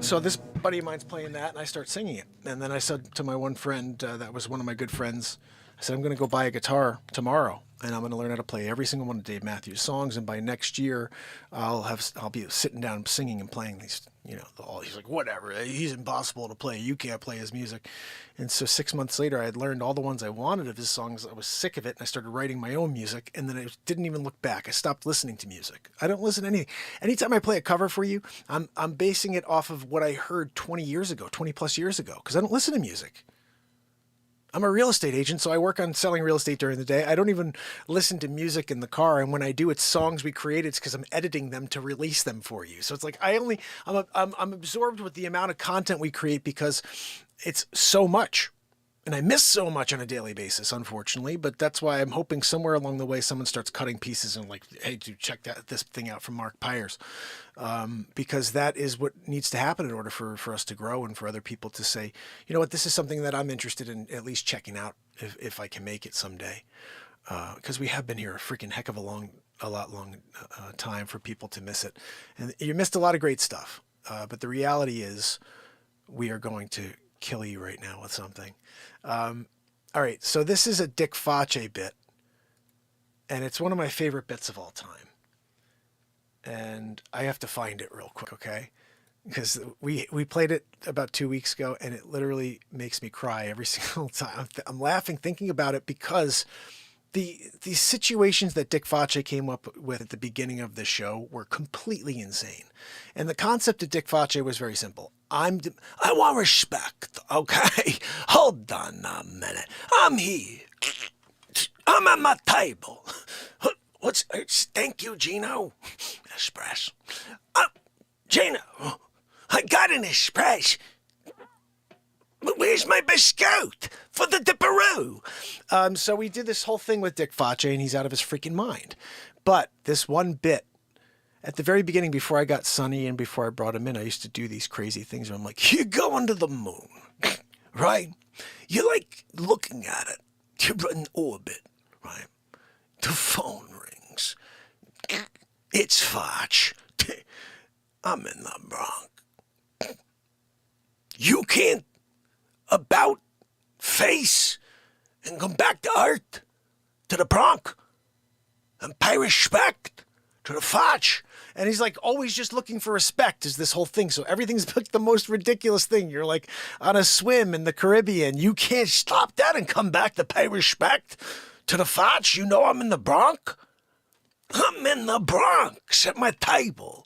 So this buddy of mine's playing that, and I start singing it. And then I said to my one friend, that was one of my good friends, I said, I'm going to go buy a guitar tomorrow, and I'm going to learn how to play every single one of Dave Matthews' songs. And by next year, I'll be sitting down singing and playing these. You know, he's like, whatever. He's impossible to play. You can't play his music. And so 6 months later, I had learned all the ones I wanted of his songs. I was sick of it, and I started writing my own music. And then I didn't even look back. I stopped listening to music. I don't listen to anything. Anytime I play a cover for you, I'm basing it off of what I heard 20 plus years ago, because I don't listen to music. I'm a real estate agent, so I work on selling real estate during the day. I don't even listen to music in the car, and when I do, it's songs we created. It's because I'm editing them to release them for you. So it's like I'm absorbed with the amount of content we create because it's so much, and I miss so much on a daily basis, unfortunately. But that's why I'm hoping somewhere along the way someone starts cutting pieces and like, hey, dude, check this thing out from Mark Pires, because that is what needs to happen in order for us to grow and for other people to say, you know what, this is something that I'm interested in at least checking out if I can make it someday, because we have been here a freaking heck of a long time for people to miss it, and you missed a lot of great stuff. But the reality is, we are going to kill you right now with something. All right, so this is a Dick Face bit, and it's one of my favorite bits of all time. And I have to find it real quick, okay? Because we played it about 2 weeks ago, and it literally makes me cry every single time. I'm laughing thinking about it because the situations that Dick Face came up with at the beginning of the show were completely insane. And the concept of Dick Face was very simple. I want respect, okay? Hold on a minute. I'm here. I'm at my table. Thank you, Gino. Express. Gino, I got an express. Where's my biscuit for the dipperoo? So we did this whole thing with Dick Face, and he's out of his freaking mind. But this one bit, at the very beginning, before I got Sonny and before I brought him in, I used to do these crazy things where I'm like, you're going to the moon, right? You like looking at it. You're in orbit, right? The phone rings. It's Foch. I'm in the Bronx. You can't about face and come back to Earth, to the Bronx, and pay respect to the Foch. And he's like always just looking for respect is this whole thing. So everything's like the most ridiculous thing. You're like on a swim in the Caribbean. You can't stop that and come back to pay respect to the Foch. You know I'm in the Bronx. I'm in the Bronx at my table.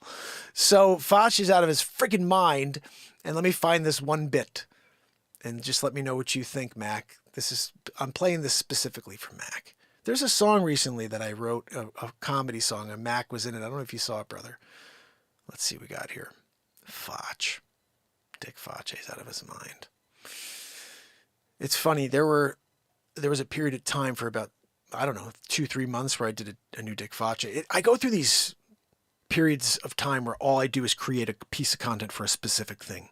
So Foch is out of his freaking mind. And let me find this one bit. And just let me know what you think, Mac. I'm playing this specifically for Mac. There's a song recently that I wrote, a comedy song, and Mac was in it. I don't know if you saw it, brother. Let's see what we got here. Foch. Dick Foche's out of his mind. It's funny. There was a period of time for about, I don't know, 2-3 months where I did a new Dick Foche. I go through these periods of time where all I do is create a piece of content for a specific thing.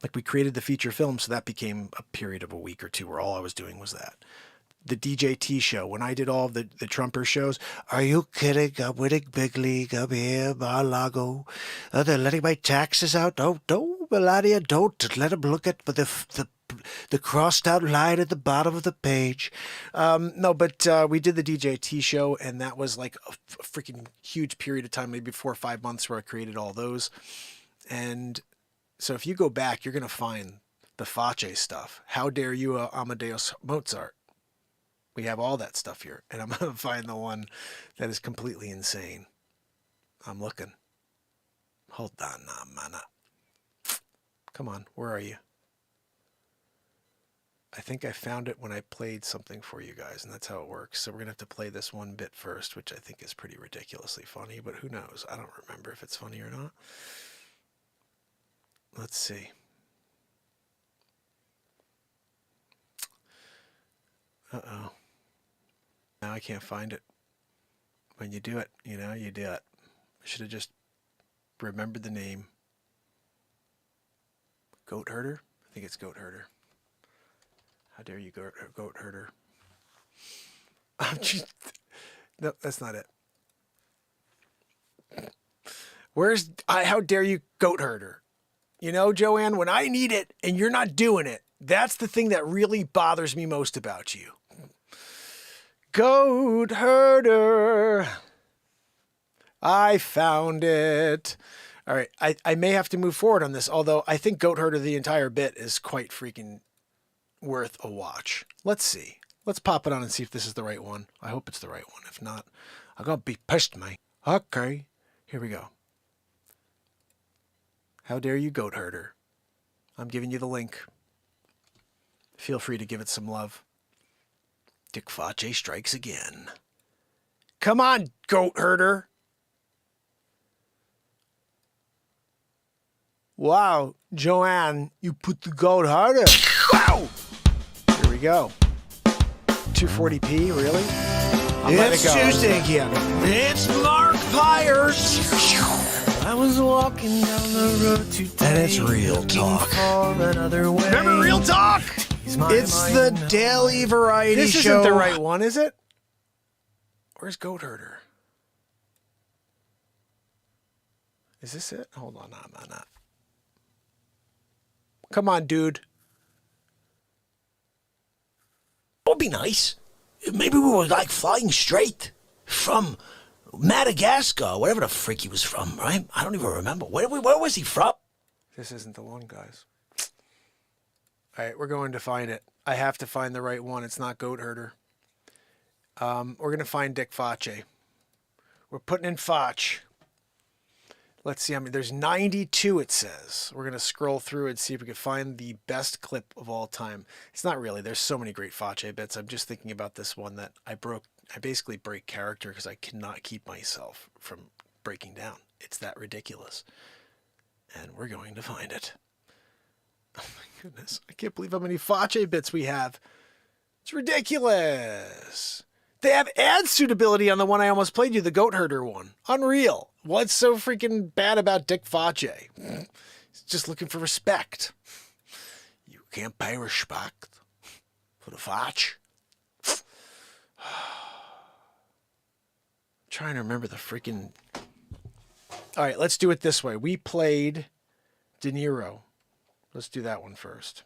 Like we created the feature film, so that became a period of a week or two where all I was doing was that. The DJT show, when I did all of the Trumper shows, are you kidding? I'm winning big league. I'm here, Mar-a-Lago. They're letting my taxes out. Don't, Melania, don't let them look at the crossed out line at the bottom of the page. No, but we did the DJT show, and that was like a freaking huge period of time, maybe 4 or 5 months where I created all those. And so if you go back, you're going to find the Foche stuff. How dare you, Amadeus Mozart? We have all that stuff here, and I'm going to find the one that is completely insane. I'm looking. Hold on now, man. Come on, where are you? I think I found it when I played something for you guys, and that's how it works. So we're going to have to play this one bit first, which I think is pretty ridiculously funny, but who knows? I don't remember if it's funny or not. Let's see. Uh-oh. Now I can't find it. When you do it, you do it. I should have just remembered the name. Goat Herder? I think it's Goat Herder. How dare you, Goat Herder? No, that's not it. How dare you, Goat Herder? You know, Joanne, when I need it and you're not doing it, that's the thing that really bothers me most about you. Goat Herder. I found it. All right. I may have to move forward on this, although I think Goat Herder, the entire bit, is quite freaking worth a watch. Let's see. Let's pop it on and see if this is the right one. I hope it's the right one. If not, I'm going to be pissed, mate. Okay. Here we go. How dare you, Goat Herder? I'm giving you the link. Feel free to give it some love. Dick Foche strikes again. Come on, Goat Herder. Wow, Joanne, you put the goat harder. Wow! Here we go. 240p, really? It's Tuesday again. It's Mark Pires. I was walking down the road today. And it's Real Talk. Remember Real Talk? It's the daily variety show. This isn't the right one, is it? Where's Goat Herder? Is this it? Hold on, no. Come on, dude. It would be nice. Maybe we were like flying straight from Madagascar, wherever the freak he was from, right? I don't even remember. Where was he from? This isn't the one, guys. All right, we're going to find it. I have to find the right one. It's not Goat Herder. We're going to find Dick Foche. We're putting in Foch. Let's see. There's 92, it says. We're going to scroll through and see if we can find the best clip of all time. It's not really. There's so many great Foche bits. I'm just thinking about this one that I basically break character because I cannot keep myself from breaking down. It's that ridiculous. And we're going to find it. Oh my goodness. I can't believe how many Foche bits we have. It's ridiculous. They have ad suitability on the one I almost played you, the Goat Herder one. Unreal. What's so freaking bad about Dick Foche? He's just looking for respect. You can't pay respect for the Foch. Trying to remember the freaking... All right, let's do it this way. We played De Niro. Let's do that one first.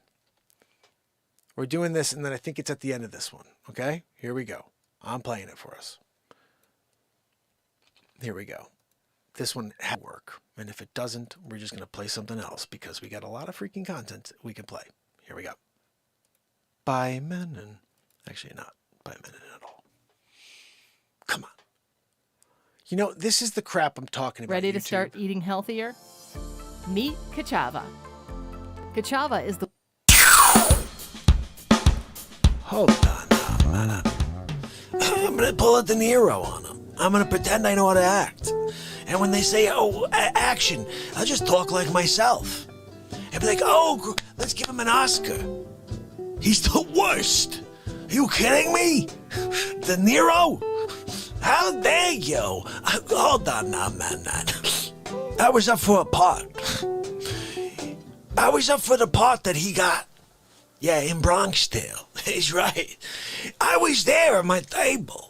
We're doing this, and then I think it's at the end of this one. Okay? Here we go. I'm playing it for us. Here we go. This one had to work. And if it doesn't, we're just going to play something else because we got a lot of freaking content we can play. Here we go. By Menon. Actually, not by Menon at all. Come on. You know, this is the crap I'm talking about.
Ready to
YouTube.
start eating healthier? Meet Kachava. Kachava is the...
Hold on. I'm gonna pull a De Niro on them. I'm gonna pretend I know how to act. And when they say, oh, action, I'll just talk like myself. And be like, oh, let's give him an Oscar. He's the worst. Are you kidding me? De Niro? How dare you? Hold on now, man. I was up for a part. I was up for the part that he got. Yeah, in Bronx Tale. He's right. I was there at my table.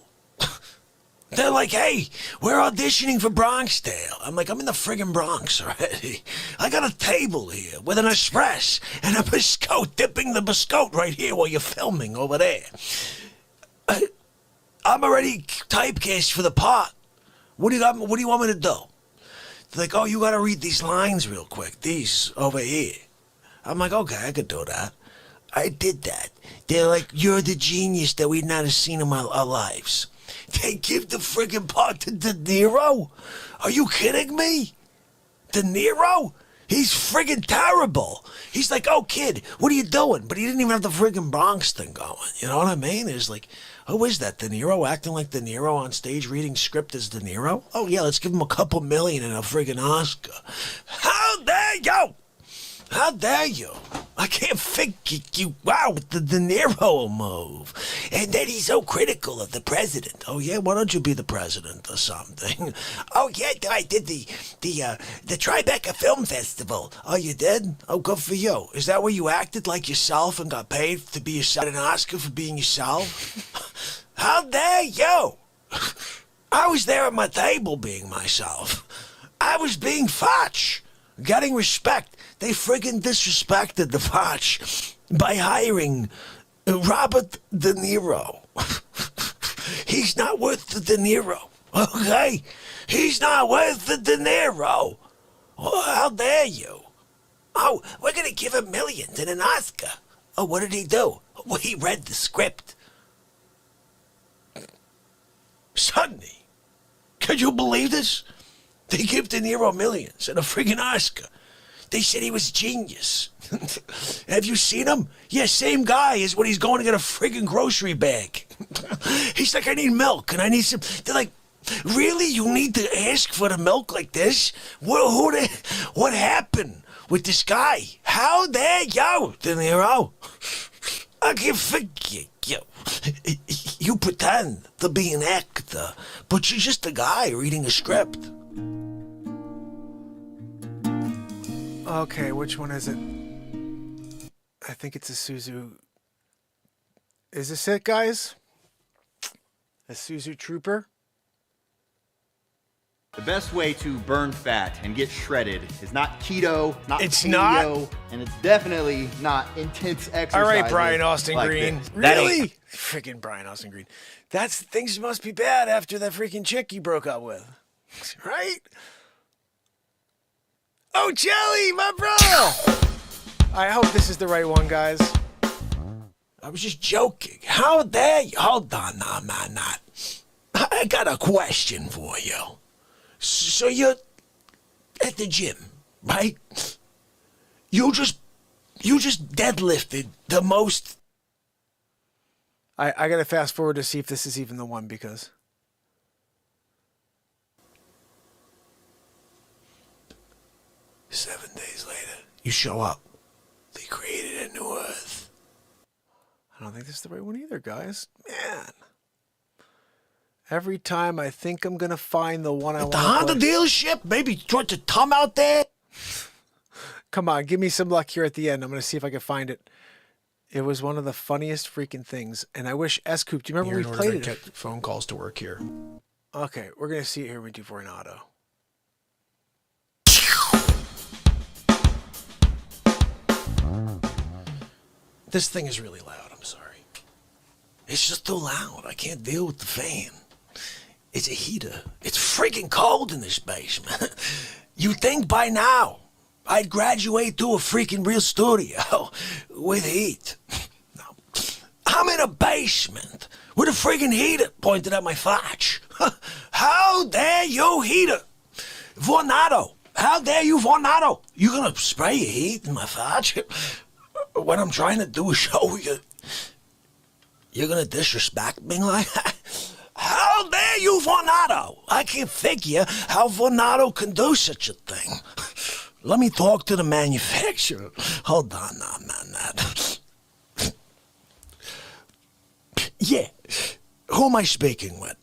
They're like, hey, we're auditioning for Bronx Tale. I'm like, I'm in the friggin' Bronx already. I got a table here with an express and a biscotte, dipping the biscotte right here while you're filming over there. I'm already typecast for the part. What do you want me to do? They're like, oh, you gotta read these lines real quick. These over here. I'm like, okay, I could do that. I did that. They're like, you're the genius that we've not seen in our lives. They give the friggin' part to De Niro? Are you kidding me? De Niro? He's friggin' terrible. He's like, oh, kid, what are you doing? But he didn't even have the friggin' Bronx thing going. You know what I mean? It's like, who is that? De Niro acting like De Niro on stage reading script as De Niro? Oh, yeah, let's give him a couple million and a friggin' Oscar. How dare you? How dare you? I can't figure you out with the De Niro move. And then he's so critical of the president. Oh, yeah? Why don't you be the president or something? Oh, yeah, I did the Tribeca Film Festival. Oh, you did? Oh, good for you. Is that where you acted like yourself and got paid to be yourself? An Oscar for being yourself? How dare you? I was there at my table being myself. I was being Fotch. Getting respect. They friggin' disrespected the Fotch by hiring Robert De Niro. He's not worth the De Niro, okay? He's not worth the De Niro. Oh, how dare you? Oh, we're gonna give him millions and an Oscar. Oh, what did he do? Well, he read the script. Suddenly, could you believe this? They give De Niro millions and a friggin' Oscar. They said he was genius. Have you seen him? Yeah, same guy as when he's going to get a friggin' grocery bag. He's like, I need milk and I need some... They're like, really? You need to ask for the milk like this? What happened with this guy? How dare you, De Niro? I can figure you. You pretend to be an actor, but you're just a guy reading a script.
Okay, which one is it? I think it's a Suzu. Is this it, guys? A Suzu Trooper?
The best way to burn fat and get shredded is not keto, not
It's
paleo,
not?
and it's definitely not intense exercise.
All right, Brian Austin
like
Green.
this. That ain't-
Really? Freaking Brian Austin Green. Things must be bad after that freaking chick you broke up with. Right? Oh, Jelly, my bro! I hope this is the right one, guys.
I was just joking. How dare you? Hold on now, man. I got a question for you. So you're at the gym, right? You just deadlifted the most.
I gotta fast forward to see if this is even the one because...
"7 days later, you show up. They created a new Earth."
I don't think this is the right one either, guys. Man. Every time I think I'm going to find the one I want
The
to
Honda
push.
dealership? Maybe Georgia Tom out there?
Come on, give me some luck here at the end. I'm going to see if I can find it. It was one of the funniest freaking things. And I wish S-Coop, do you remember we played it?
Get phone calls to work here.
Okay, we're going to see it here with you for an auto.
This thing is really loud, I'm sorry. It's just too loud. I can't deal with the fan. It's a heater. It's freaking cold in this basement. You think by now I'd graduate to a freaking real studio with heat. No. I'm in a basement with a freaking heater pointed at my fotch. How dare you, heater? Vornado. How dare you, Vornado? You gonna spray your heat in my fotch? When I'm trying to do a show, you're gonna disrespect me like that?
you Vornado? I can't figure how Vornado can do such a thing. Let me talk to the manufacturer. Hold on now, man. Yeah. Who am I speaking with?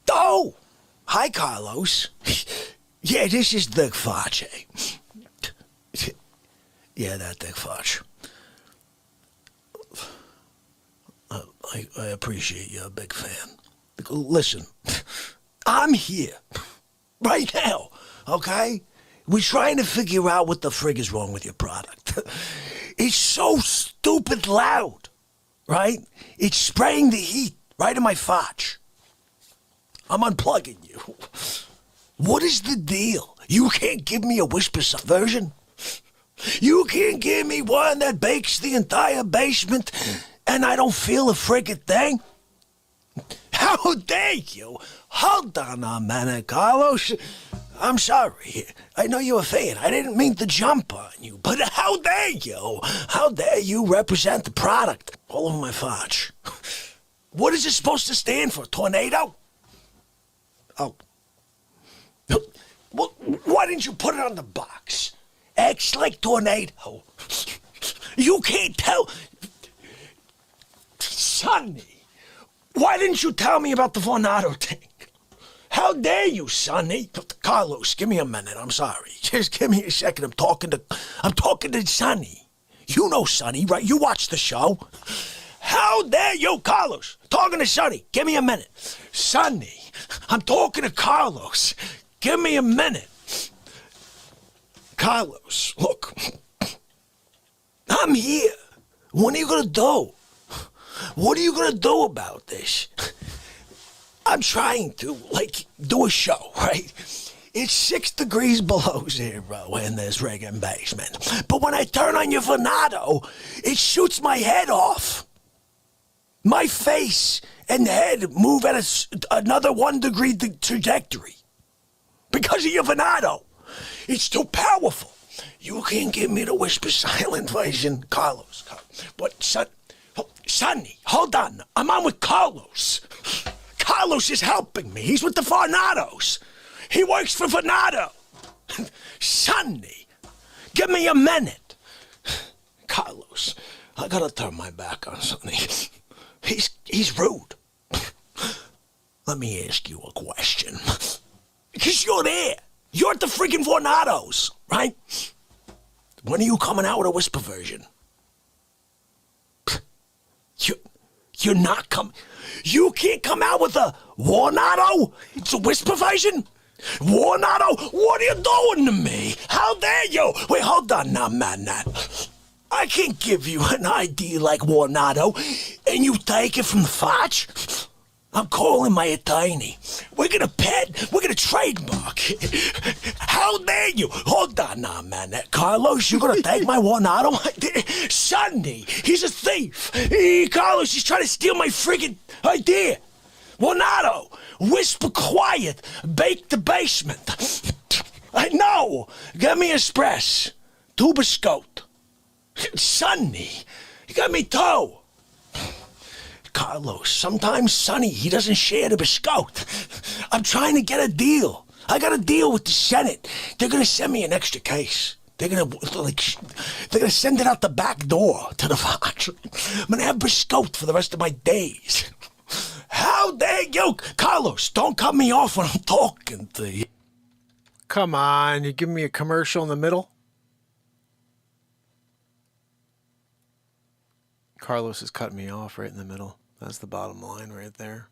Oh! Hi, Carlos. Yeah, this is Dick Facce. Yeah, that Dick Facce. I appreciate you're a big fan. Listen, I'm here right now, okay? We're trying to figure out what the frig is wrong with your product. It's so stupid loud, right? It's spraying the heat right in my fotch. I'm unplugging you. What is the deal? You can't give me a whisper version? You can't give me one that bakes the entire basement and I don't feel a friggin' thing? How dare you? Hold on a minute, Carlos. I'm sorry. I know you're a fan. I didn't mean to jump on you, but how dare you? How dare you represent the product all over my fudge? What is it supposed to stand for? Tornado? Oh. Well, why didn't you put it on the box? X like tornado. You can't tell. Sonny, why didn't you tell me about the Vornado thing? How dare you, Sonny? Carlos, give me a minute. I'm sorry. Just give me a second. I'm talking to Sonny. You know Sonny, right? You watch the show. How dare you, Carlos? Talking to Sonny. Give me a minute. Sonny, I'm talking to Carlos. Give me a minute. Carlos, look. I'm here. What are you going to do? What are you going to do about this? I'm trying to, do a show, right? It's 6 degrees below zero in this friggin' basement. But when I turn on your Vornado, it shoots my head off. My face and head move at another 1 degree trajectory. Because of your Vornado. It's too powerful. You can't give me the whisper silent version, Carlos. But, Sonny, hold on. I'm on with Carlos. Carlos is helping me. He's with the Vornados. He works for Vornado. Sonny, give me a minute. Carlos, I gotta turn my back on Sonny. He's rude. Let me ask you a question. Because you're there. You're at the freaking Vornados, right? When are you coming out with a whisper version? You're not coming. You can't come out with a Vornado? It's a whisper version? Vornado, what are you doing to me? How dare you? Wait, hold on now, man. I can't give you an ID like Vornado, and you take it from the fudge? I'm calling my attorney. We're gonna trademark. How dare you? Hold on now, man. Carlos, you're gonna take my Vornado? Sonny, he's a thief. Carlos, he's trying to steal my friggin' idea. Vornado, whisper quiet, bake the basement. I know. Get me espresso. 2 biscotti. Sonny, you got me too. Carlos, sometimes Sonny, he doesn't share the biscotti. I'm trying to get a deal. I got a deal with the Senate. They're gonna send me an extra case. They're gonna send it out the back door to the factory. I'm gonna have biscotti for the rest of my days. How dare you, Carlos? Don't cut me off when I'm talking to you.
Come on, you give me a commercial in the middle? Carlos has cut me off right in the middle. That's the bottom line right there.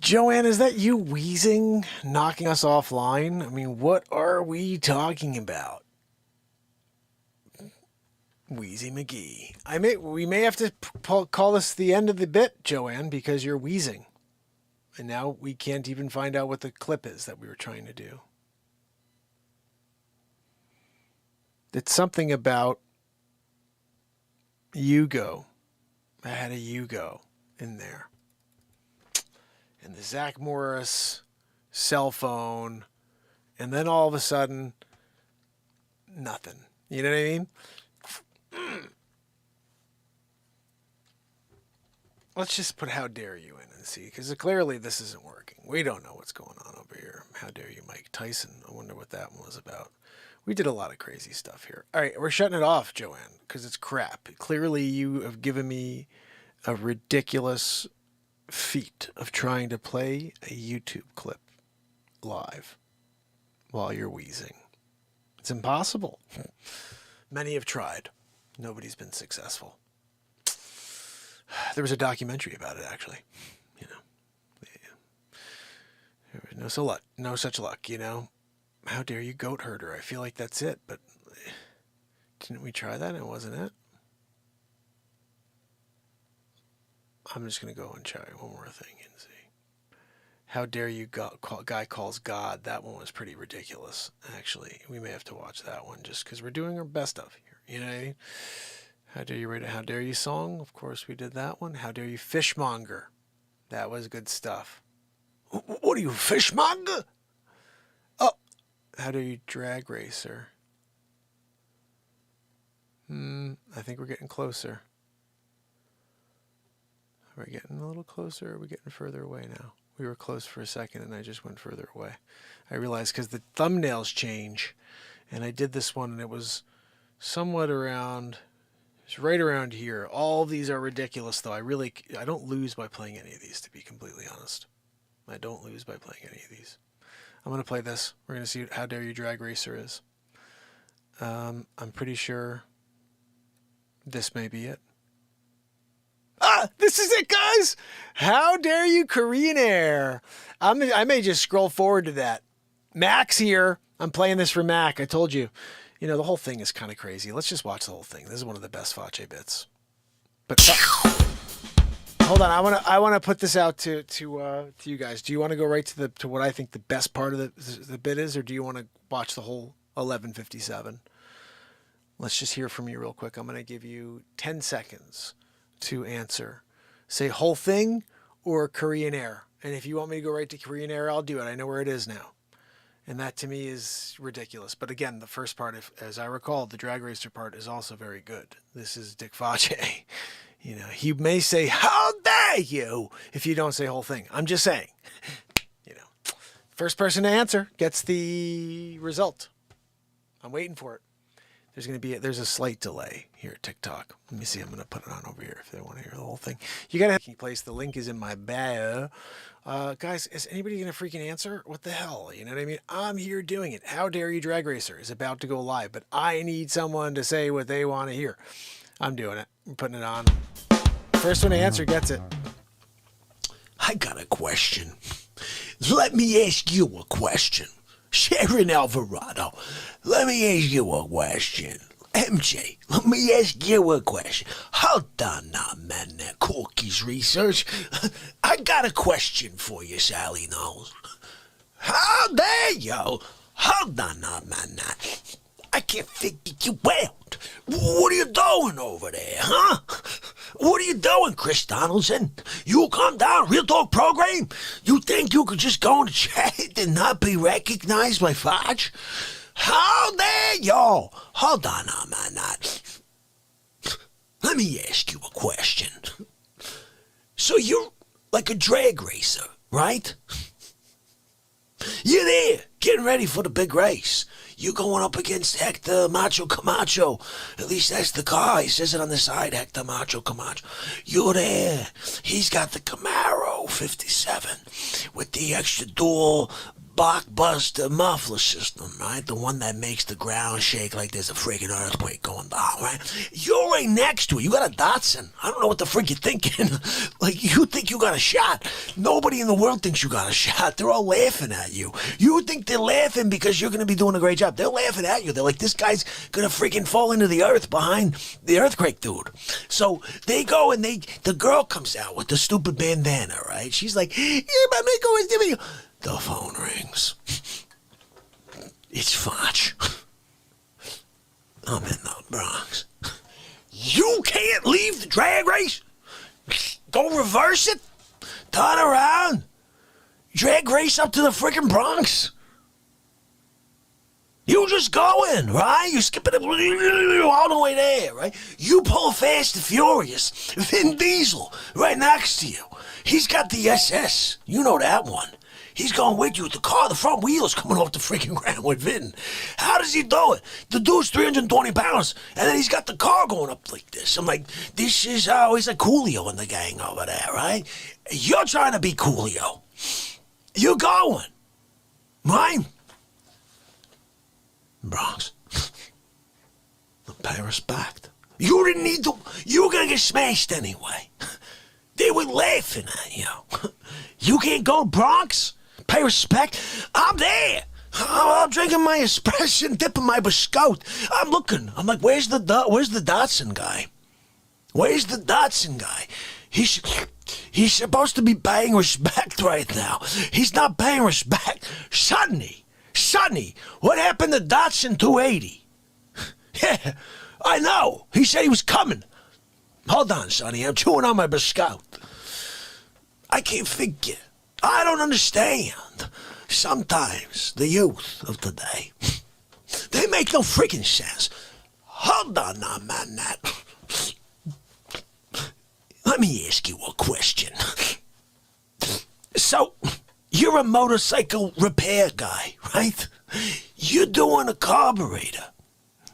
Joanne, is that you wheezing, knocking us offline? I mean, what are we talking about? Wheezy McGee. We may have to call this the end of the bit, Joanne, because you're wheezing. And now we can't even find out what the clip is that we were trying to do. It's something about Yugo. I had a Yugo in there. And the Zach Morris cell phone. And then all of a sudden, nothing. You know what I mean? Let's just put "How dare you" in and see, because clearly this isn't working. We don't know what's going on over here. How dare you, Mike Tyson? I wonder what that one was about. We did a lot of crazy stuff here. All right, we're shutting it off, Joanne, because it's crap. Clearly, you have given me a ridiculous feat of trying to play a YouTube clip live while you're wheezing. It's impossible. Many have tried. Nobody's been successful. There was a documentary about it, actually. You know, there was no such luck. You know, how dare you, goat herder? I feel like that's it, but didn't we try that? And it wasn't it. I'm just gonna go and try one more thing and see. How dare you, guy calls God? That one was pretty ridiculous. Actually, we may have to watch that one just because we're doing our best stuff here. You know what I mean? How dare you rate a How dare you song? Of course, we did that one. How dare you, fishmonger? That was good stuff.
What are you, fishmonger?
Oh, how dare you, drag racer? I think we're getting closer. Are we getting a little closer, or are we getting further away now? We were close for a second, and I just went further away. I realized because the thumbnails change, and I did this one, and it was somewhat around, it's right around here. All these are ridiculous, though. I don't lose by playing any of these, to be completely honest. I don't lose by playing any of these. I'm going to play this. We're going to see How Dare You Drag Racer is. I'm pretty sure this may be it. This is it, guys. How dare you, Korean Air? I may just scroll forward to that. Mac's here. I'm playing this for Mac. I told you. You know, the whole thing is kind of crazy. Let's just watch the whole thing. This is one of the best Fache bits. But hold on. I want to put this out to you guys. Do you want to go right to what I think the best part of the bit is, or do you want to watch the whole 11:57? Let's just hear from you real quick. I'm going to give you 10 seconds to answer. Say whole thing or Korean Air. And if you want me to go right to Korean Air, I'll do it. I know where it is now. And that to me is ridiculous. But again, the first part, as I recall, the drag racer part is also very good. This is Dick Fache. You know, he may say, how dare you, if you don't say whole thing. I'm just saying, you know, first person to answer gets the result. I'm waiting for it. There's a slight delay here at TikTok. Let me see. I'm going to put it on over here if they want to hear the whole thing. You got to place. The link is in my bio. Guys, is anybody going to freaking answer? What the hell? You know what I mean? I'm here doing it. How Dare You Drag Racer is about to go live, but I need someone to say what they want to hear. I'm doing it. I'm putting it on. First one to answer gets it.
I got a question. Let me ask you a question. Sharon Alvarado, let me ask you a question. MJ, let me ask you a question. Hold on now, man, that cookies research. I got a question for you, Sally knows. How dare you? Hold on now, man. I can't figure you out. What are you doing over there, huh? What are you doing, Chris Donaldson? You come down, Real Talk program? You think you could just go in the chat and not be recognized by Fudge? How dare you? Hold on now, man. Let me ask you a question. So you're like a drag racer, right? You're there, getting ready for the big race. You're going up against Hector Macho Camacho. At least that's the car. He says it on the side, Hector Macho Camacho. You're there. He's got the Camaro 57 with the extra dual blockbuster muffler system, right? The one that makes the ground shake like there's a freaking earthquake going down, right? You're right next to it. You got a Datsun. I don't know what the freak you're thinking. Like, you think you got a shot. Nobody in the world thinks you got a shot. They're all laughing at you. You think they're laughing because you're going to be doing a great job. They're laughing at you. They're like, this guy's going to freaking fall into the earth behind the earthquake dude. So they go and the girl comes out with the stupid bandana, right? She's like, yeah, my Miko is giving you. The phone rings. It's Foch. I'm in the Bronx. You can't leave the drag race? Go reverse it? Turn around? Drag race up to the freaking Bronx? You just go in, right? You skip it all the way there, right? You pull Fast and Furious. Vin Diesel right next to you. He's got the SS. You know that one. He's going with you with the car. The front wheel's coming off the freaking ground with Vin. How does he do it? The dude's 320 pounds, and then he's got the car going up like this. I'm like, this is how he's like Coolio in the gang over there, right? You're trying to be Coolio. You're going, right? Bronx. Pay respect. You didn't need to. You were gonna get smashed anyway. They were laughing at you. You can't go Bronx? Pay respect? I'm there. I'm drinking my espresso and dipping my biscotti. I'm looking. I'm like, where's the Dotson guy? Where's the Dotson guy? He's supposed to be paying respect right now. He's not paying respect. Sonny, what happened to Dotson 280? Yeah, I know. He said he was coming. Hold on, Sonny. I'm chewing on my biscotti. I can't figure. I don't understand. Sometimes the youth of today, they make no freaking sense. Hold on now, man. Let me ask you a question. So, you're a motorcycle repair guy, right? You're doing a carburetor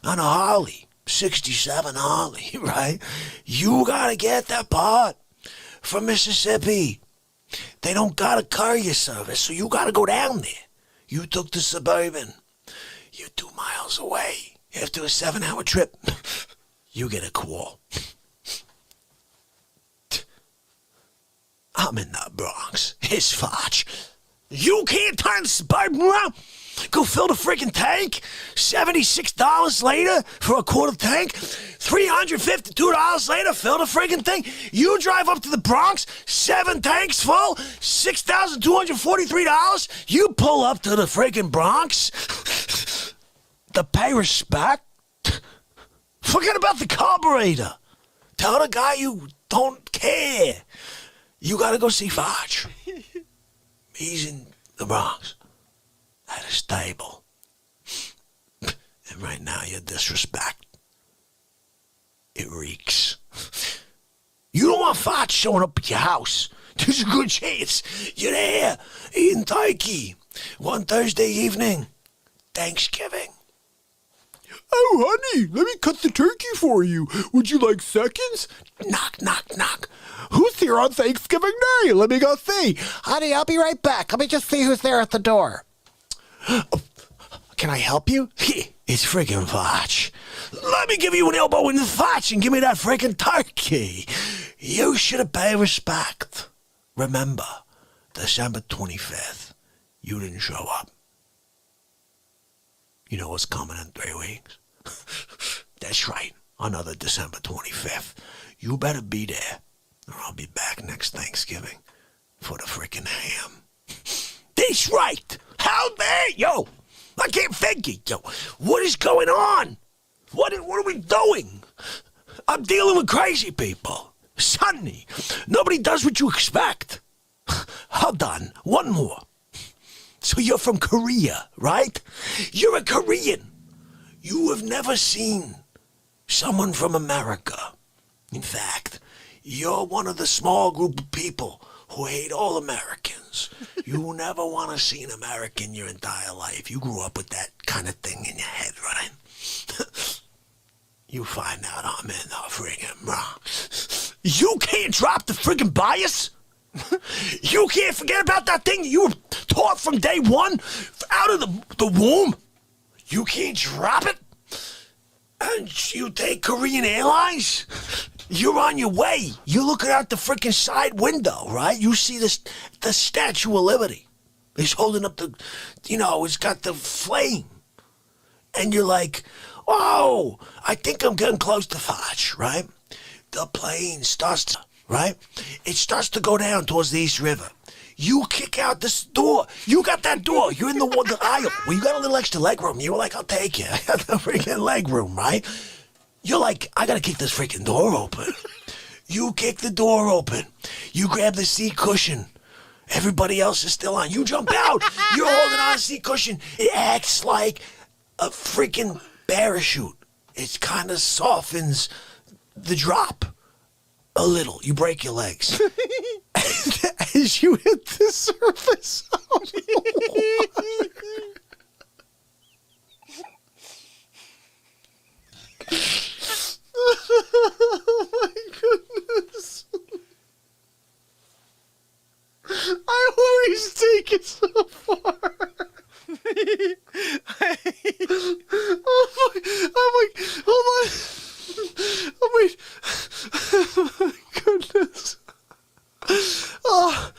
on a Harley, 67 Harley, right? You gotta get that part from Mississippi. They don't got a courier service, so you gotta go down there. You took the Suburban. You're 2 miles away. After a 7-hour trip, you get a call. I'm in the Bronx. It's Foch. You can't turn the Suburban around? Go fill the freaking tank? $76 later for a quarter tank? $352 later, fill the freaking thing? You drive up to the Bronx, 7 tanks full, $6,243? You pull up to the freaking Bronx to pay respect? Forget about the carburetor. Tell the guy you don't care. You gotta go see Foch. He's in the Bronx. At a stable. And right now, your disrespect. It reeks. You don't want Foch showing up at your house. There's a good chance you're there eating turkey one Thursday evening. Thanksgiving.
Oh, honey, let me cut the turkey for you. Would you like seconds?
Knock, knock, knock.
Who's here on Thanksgiving Day? Let me go see. Honey, I'll be right back. Let me just see who's there at the door.
Can I help you? It's friggin' Foch. Let me give you an elbow in the Foch and give me that friggin' turkey. You should have paid respect. Remember, December 25th, you didn't show up. You know what's coming in 3 weeks? That's right, another December 25th. You better be there, or I'll be back next Thanksgiving for the frickin' ham. That's right! How dare you? I can't figure, yo. What is going on? What are we doing? I'm dealing with crazy people. Sonny, nobody does what you expect. Hold on, one more. So you're from Korea, right? You're a Korean. You have never seen someone from America. In fact, you're one of the small group of people who hate all Americans. You never want to see an American your entire life. You grew up with that kind of thing in your head, right? You find out I'm in the friggin' Bronx. You can't drop the friggin' bias? You can't forget about that thing you were taught from day one, out of the womb? You can't drop it? And you take Korean Airlines? You're on your way. You're looking out the freaking side window, right? You see the Statue of Liberty. He's holding up it's got the flame. And you're like, oh, I think I'm getting close to Foch, right? The plane starts, right? It starts to go down towards the East River. You kick out this door. You got that door. You're in the aisle. Well, you got a little extra leg room. You were like, I'll take you. I got the freaking leg room, right? You're like, I gotta kick this freaking door open. You kick the door open. You grab the seat cushion. Everybody else is still on. You jump out. You're holding on to the seat cushion. It acts like a freaking parachute. It kind of softens the drop a little. You break your legs.
As you hit the surface of the water. Oh my goodness. I always take it so far. I'm like, hold on. Oh, wait. Oh my goodness. Oh,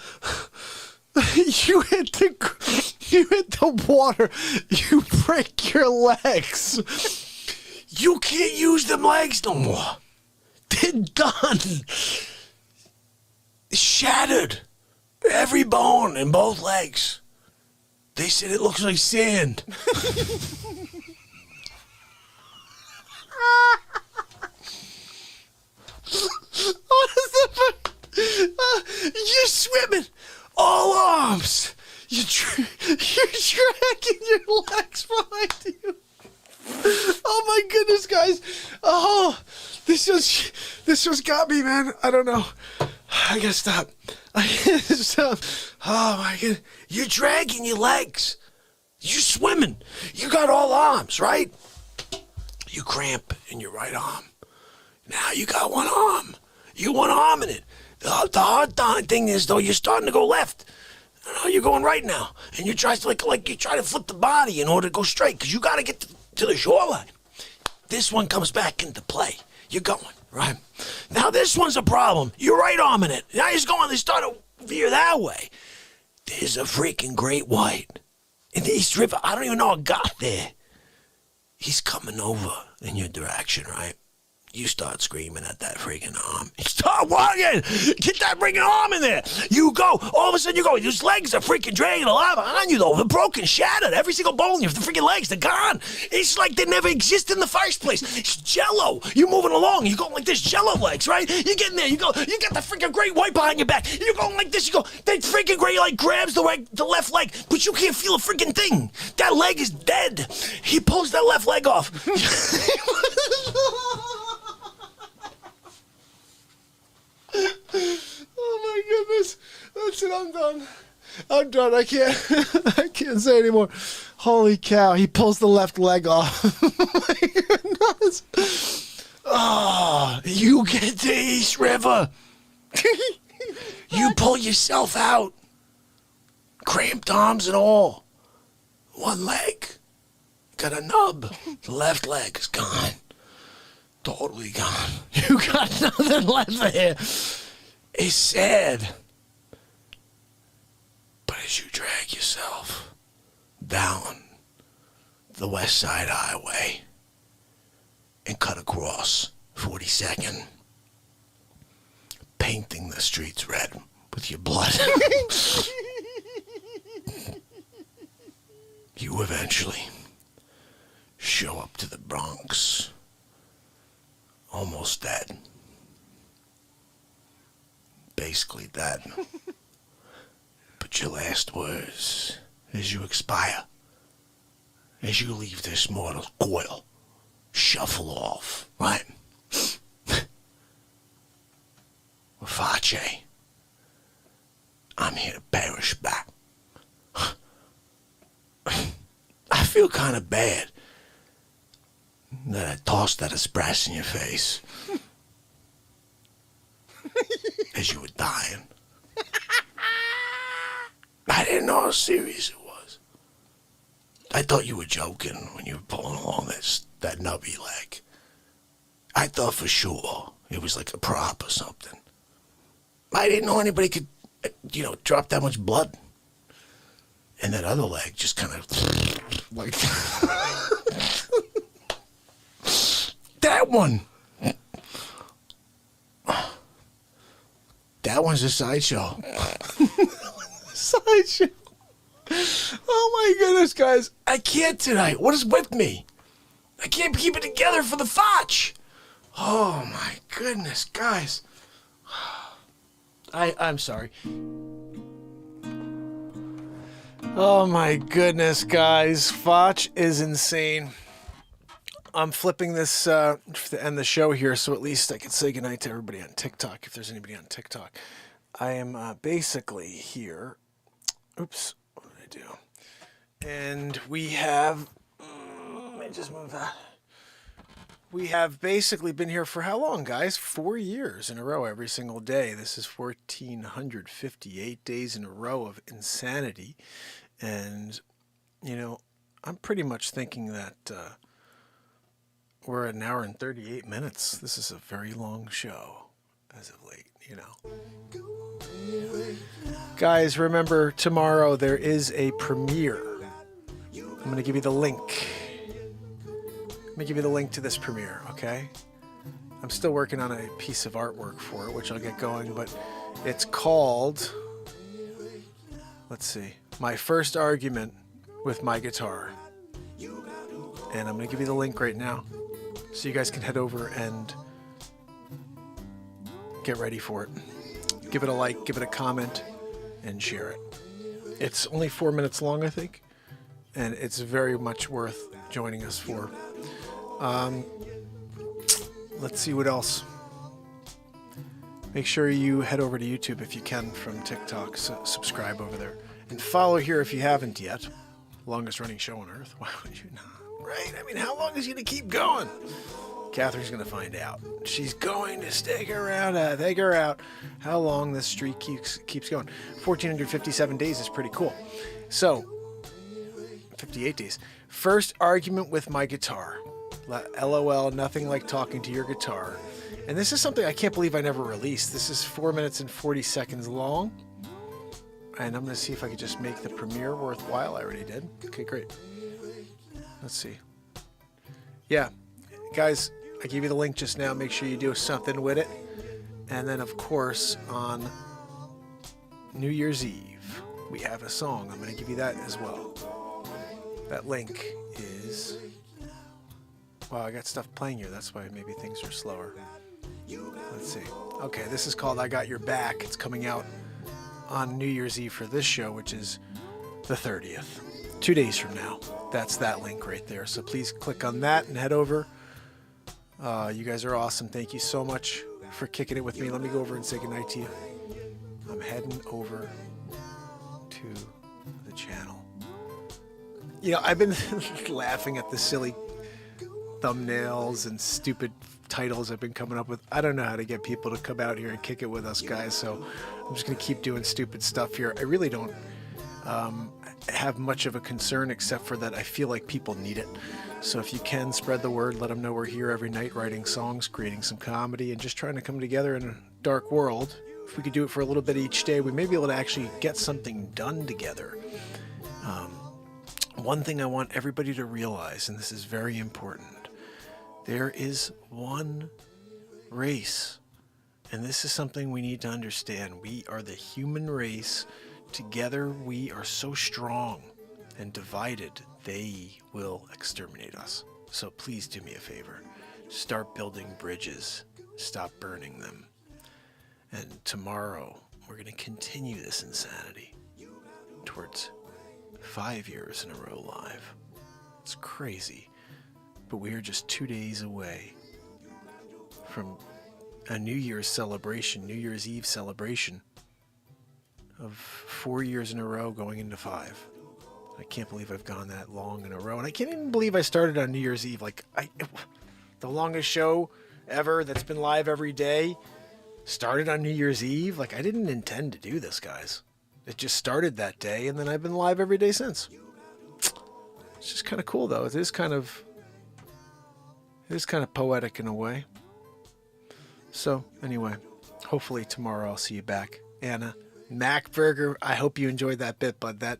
you hit the water. You break your legs.
You can't use them legs no more. They're done. Shattered. Every bone in both legs. They said it looks like sand.
What is that? You're swimming. All arms. You're dragging your legs behind you. Oh my goodness, guys. Oh, this just got me, man. I don't know. I gotta stop. I gotta stop. Oh my goodness.
You're dragging your legs. You're swimming. You got all arms, right? You cramp in your right arm. Now you got one arm. You one arm in it. The hard thing is, though, you're starting to go left. You're going right now. And you try to like you try to flip the body in order to go straight, because you got to get to the shoreline. This one comes back into play. You're going, right? Now this one's a problem. You're right arm in it. Now he's going to start to veer that way. There's a freaking great white in the East River. I don't even know how it got there. He's coming over in your direction, right? You start screaming at that freaking arm. Start walking! Get that freaking arm in there! You go! All of a sudden you go. His legs are freaking dragging a lot behind you, though. They're broken, shattered. Every single bone in your freaking legs, they're gone. It's like they never existed in the first place. It's jello. You're moving along. You're going like this, jello legs, right? You get in there. You go. You got the freaking great white behind your back. You're going like this. You go. That freaking great like grabs the left leg, but you can't feel a freaking thing. That leg is dead. He pulls that left leg off.
Oh my goodness. That's it. I'm done. I'm done. I can't say anymore. Holy cow. He pulls the left leg off. Oh my goodness.
Oh, you get to East River. You pull yourself out. Cramped arms and all. One leg. Got a nub. The left leg is gone. Totally gone. You got nothing left there. It's sad. But as you drag yourself down the West Side Highway and cut across 42nd, painting the streets red with your blood, you eventually show up to the Bronx. Almost dead. Basically dead. But your last words, as you expire, as you leave this mortal coil, shuffle off, right? Face, I'm here to perish back. I feel kind of bad that I tossed that espresso in your face as you were dying. I didn't know how serious it was. I thought you were joking when you were pulling along that nubby leg. I thought for sure it was like a prop or something. I didn't know anybody could, drop that much blood. And that other leg just kind of like that one. That one's a sideshow.
Sideshow. Oh my goodness, guys.
I can't tonight. What is with me? I can't keep it together for the fotch.
Oh my goodness, guys. I'm sorry. Oh my goodness, guys. Foch is insane. I'm flipping this to end the show here, so at least I can say goodnight to everybody on TikTok, if there's anybody on TikTok. I am basically here. Oops, what did I do? And we have... let me just move that. We have basically been here for how long, guys? 4 years in a row, every single day. This is 1,458 days in a row of insanity. And, you know, I'm pretty much thinking that we're at an hour and 38 minutes. This is a very long show as of late, you know. Guys, remember, tomorrow there is a premiere. I'm going to give you the link. Let me give you the link to this premiere, okay? I'm still working on a piece of artwork for it, which I'll get going, but it's called, let's see, My First Argument with My Guitar. And I'm going to give you the link right now so you guys can head over and get ready for it. Give it a like, give it a comment, and share it. It's only 4 minutes long, I think, and it's very much worth joining us for. Let's see what else. Make sure you head over to YouTube if you can from TikTok. So subscribe over there. And follow here if you haven't yet. Longest running show on earth. Why would you not? Right? I mean, how long is he going to keep going? Catherine's going to find out. She's going to stick around, figure out how long this streak keeps going. 1,457 days is pretty cool. So, 58 days. First argument with my guitar. LOL, nothing like talking to your guitar. And this is something I can't believe I never released. This is 4 minutes and 40 seconds long. And I'm going to see if I could just make the premiere worthwhile. I already did. Okay, great. Let's see. Yeah, guys, I gave you the link just now. Make sure you do something with it. And then, of course, on New Year's Eve, we have a song. I'm going to give you that as well. That link is... Wow, I got stuff playing here. That's why maybe things are slower. Let's see. Okay, this is called I Got Your Back. It's coming out on New Year's Eve for this show, which is the 30th. 2 days from now. That's that link right there. So please click on that and head over. You guys are awesome. Thank you so much for kicking it with me. Let me go over and say goodnight to you. I'm heading over to the channel. You know, I've been laughing at the silly thumbnails and stupid titles I've been coming up with. I don't know how to get people to come out here and kick it with us, guys, so I'm just going to keep doing stupid stuff here. I really don't have much of a concern except for that I feel like people need it. So if you can, spread the word, let them know we're here every night writing songs, creating some comedy, and just trying to come together in a dark world. If we could do it for a little bit each day, we may be able to actually get something done together. One thing I want everybody to realize, and this is very important, there is one race, and this is something we need to understand. We are the human race. Together we are so strong, and divided they will exterminate us. So please do me a favor. Start building bridges. Stop burning them. And tomorrow we're going to continue this insanity towards 5 years in a row live. It's crazy. But we are just 2 days away from a New Year's celebration, New Year's Eve celebration of 4 years in a row going into 5. I can't believe I've gone that long in a row. And I can't even believe I started on New Year's Eve. Like, the longest show ever that's been live every day started on New Year's Eve. Like, I didn't intend to do this, guys. It just started that day, and then I've been live every day since. It's just kind of cool, though. It is kind of poetic in a way. So, anyway, hopefully tomorrow I'll see you back. Anna, Mac Burger, I hope you enjoyed that bit, bud. That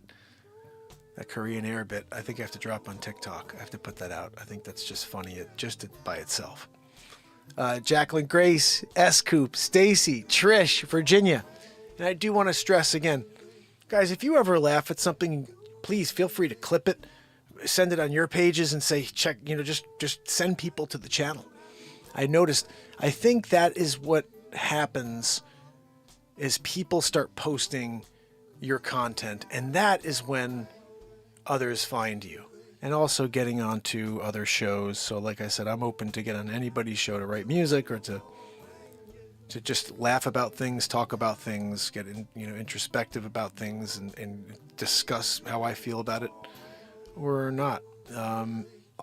Korean Air bit, I think I have to drop on TikTok. I have to put that out. I think that's just funny, just by itself. Jacqueline Grace, S-Coop, Stacy, Trish, Virginia. And I do want to stress again, guys, if you ever laugh at something, please feel free to clip it, send it on your pages and say, check, just send people to the channel. I noticed, I think that is what happens is people start posting your content, and that is when others find you. And also getting onto other shows. So like I said, I'm open to get on anybody's show to write music or to just laugh about things, talk about things, get introspective about things, and discuss how I feel about it or not.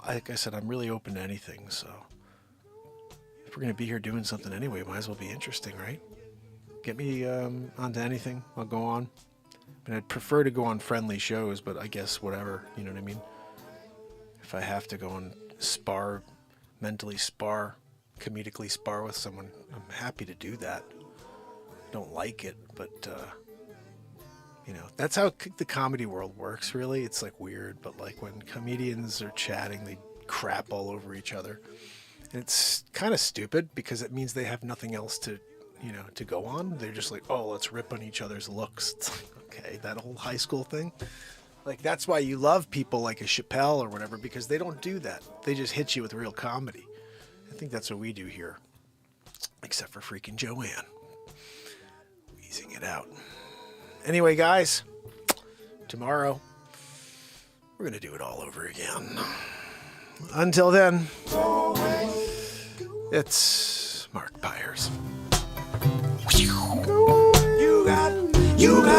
Like I said, I'm really open to anything. So if we're going to be here doing something anyway, it might as well be interesting, right? Get me onto anything, I'll go on. And I'd prefer to go on friendly shows, but I guess whatever, you know what I mean? If I have to go and mentally spar, comedically spar with someone, I'm happy to do that. I don't like it, but, that's how the comedy world works, really. It's like weird, but like when comedians are chatting, they crap all over each other. And it's kind of stupid because it means they have nothing else to go on. They're just like, oh, let's rip on each other's looks. It's like, okay, that whole high school thing. Like, that's why you love people like a Chappelle or whatever, because they don't do that. They just hit you with real comedy. I think that's what we do here. Except for freaking Joanne. Wheezing it out. Anyway, guys, tomorrow, we're going to do it all over again. Until then, it's Mark Pires. You got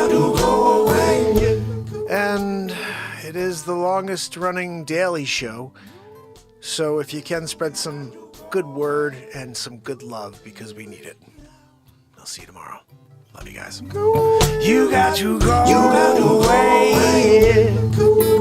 to go away. And it is the longest running daily show. So if you can, spread some good word and some good love because we need it. I'll see you tomorrow. Love you guys. You got to go away.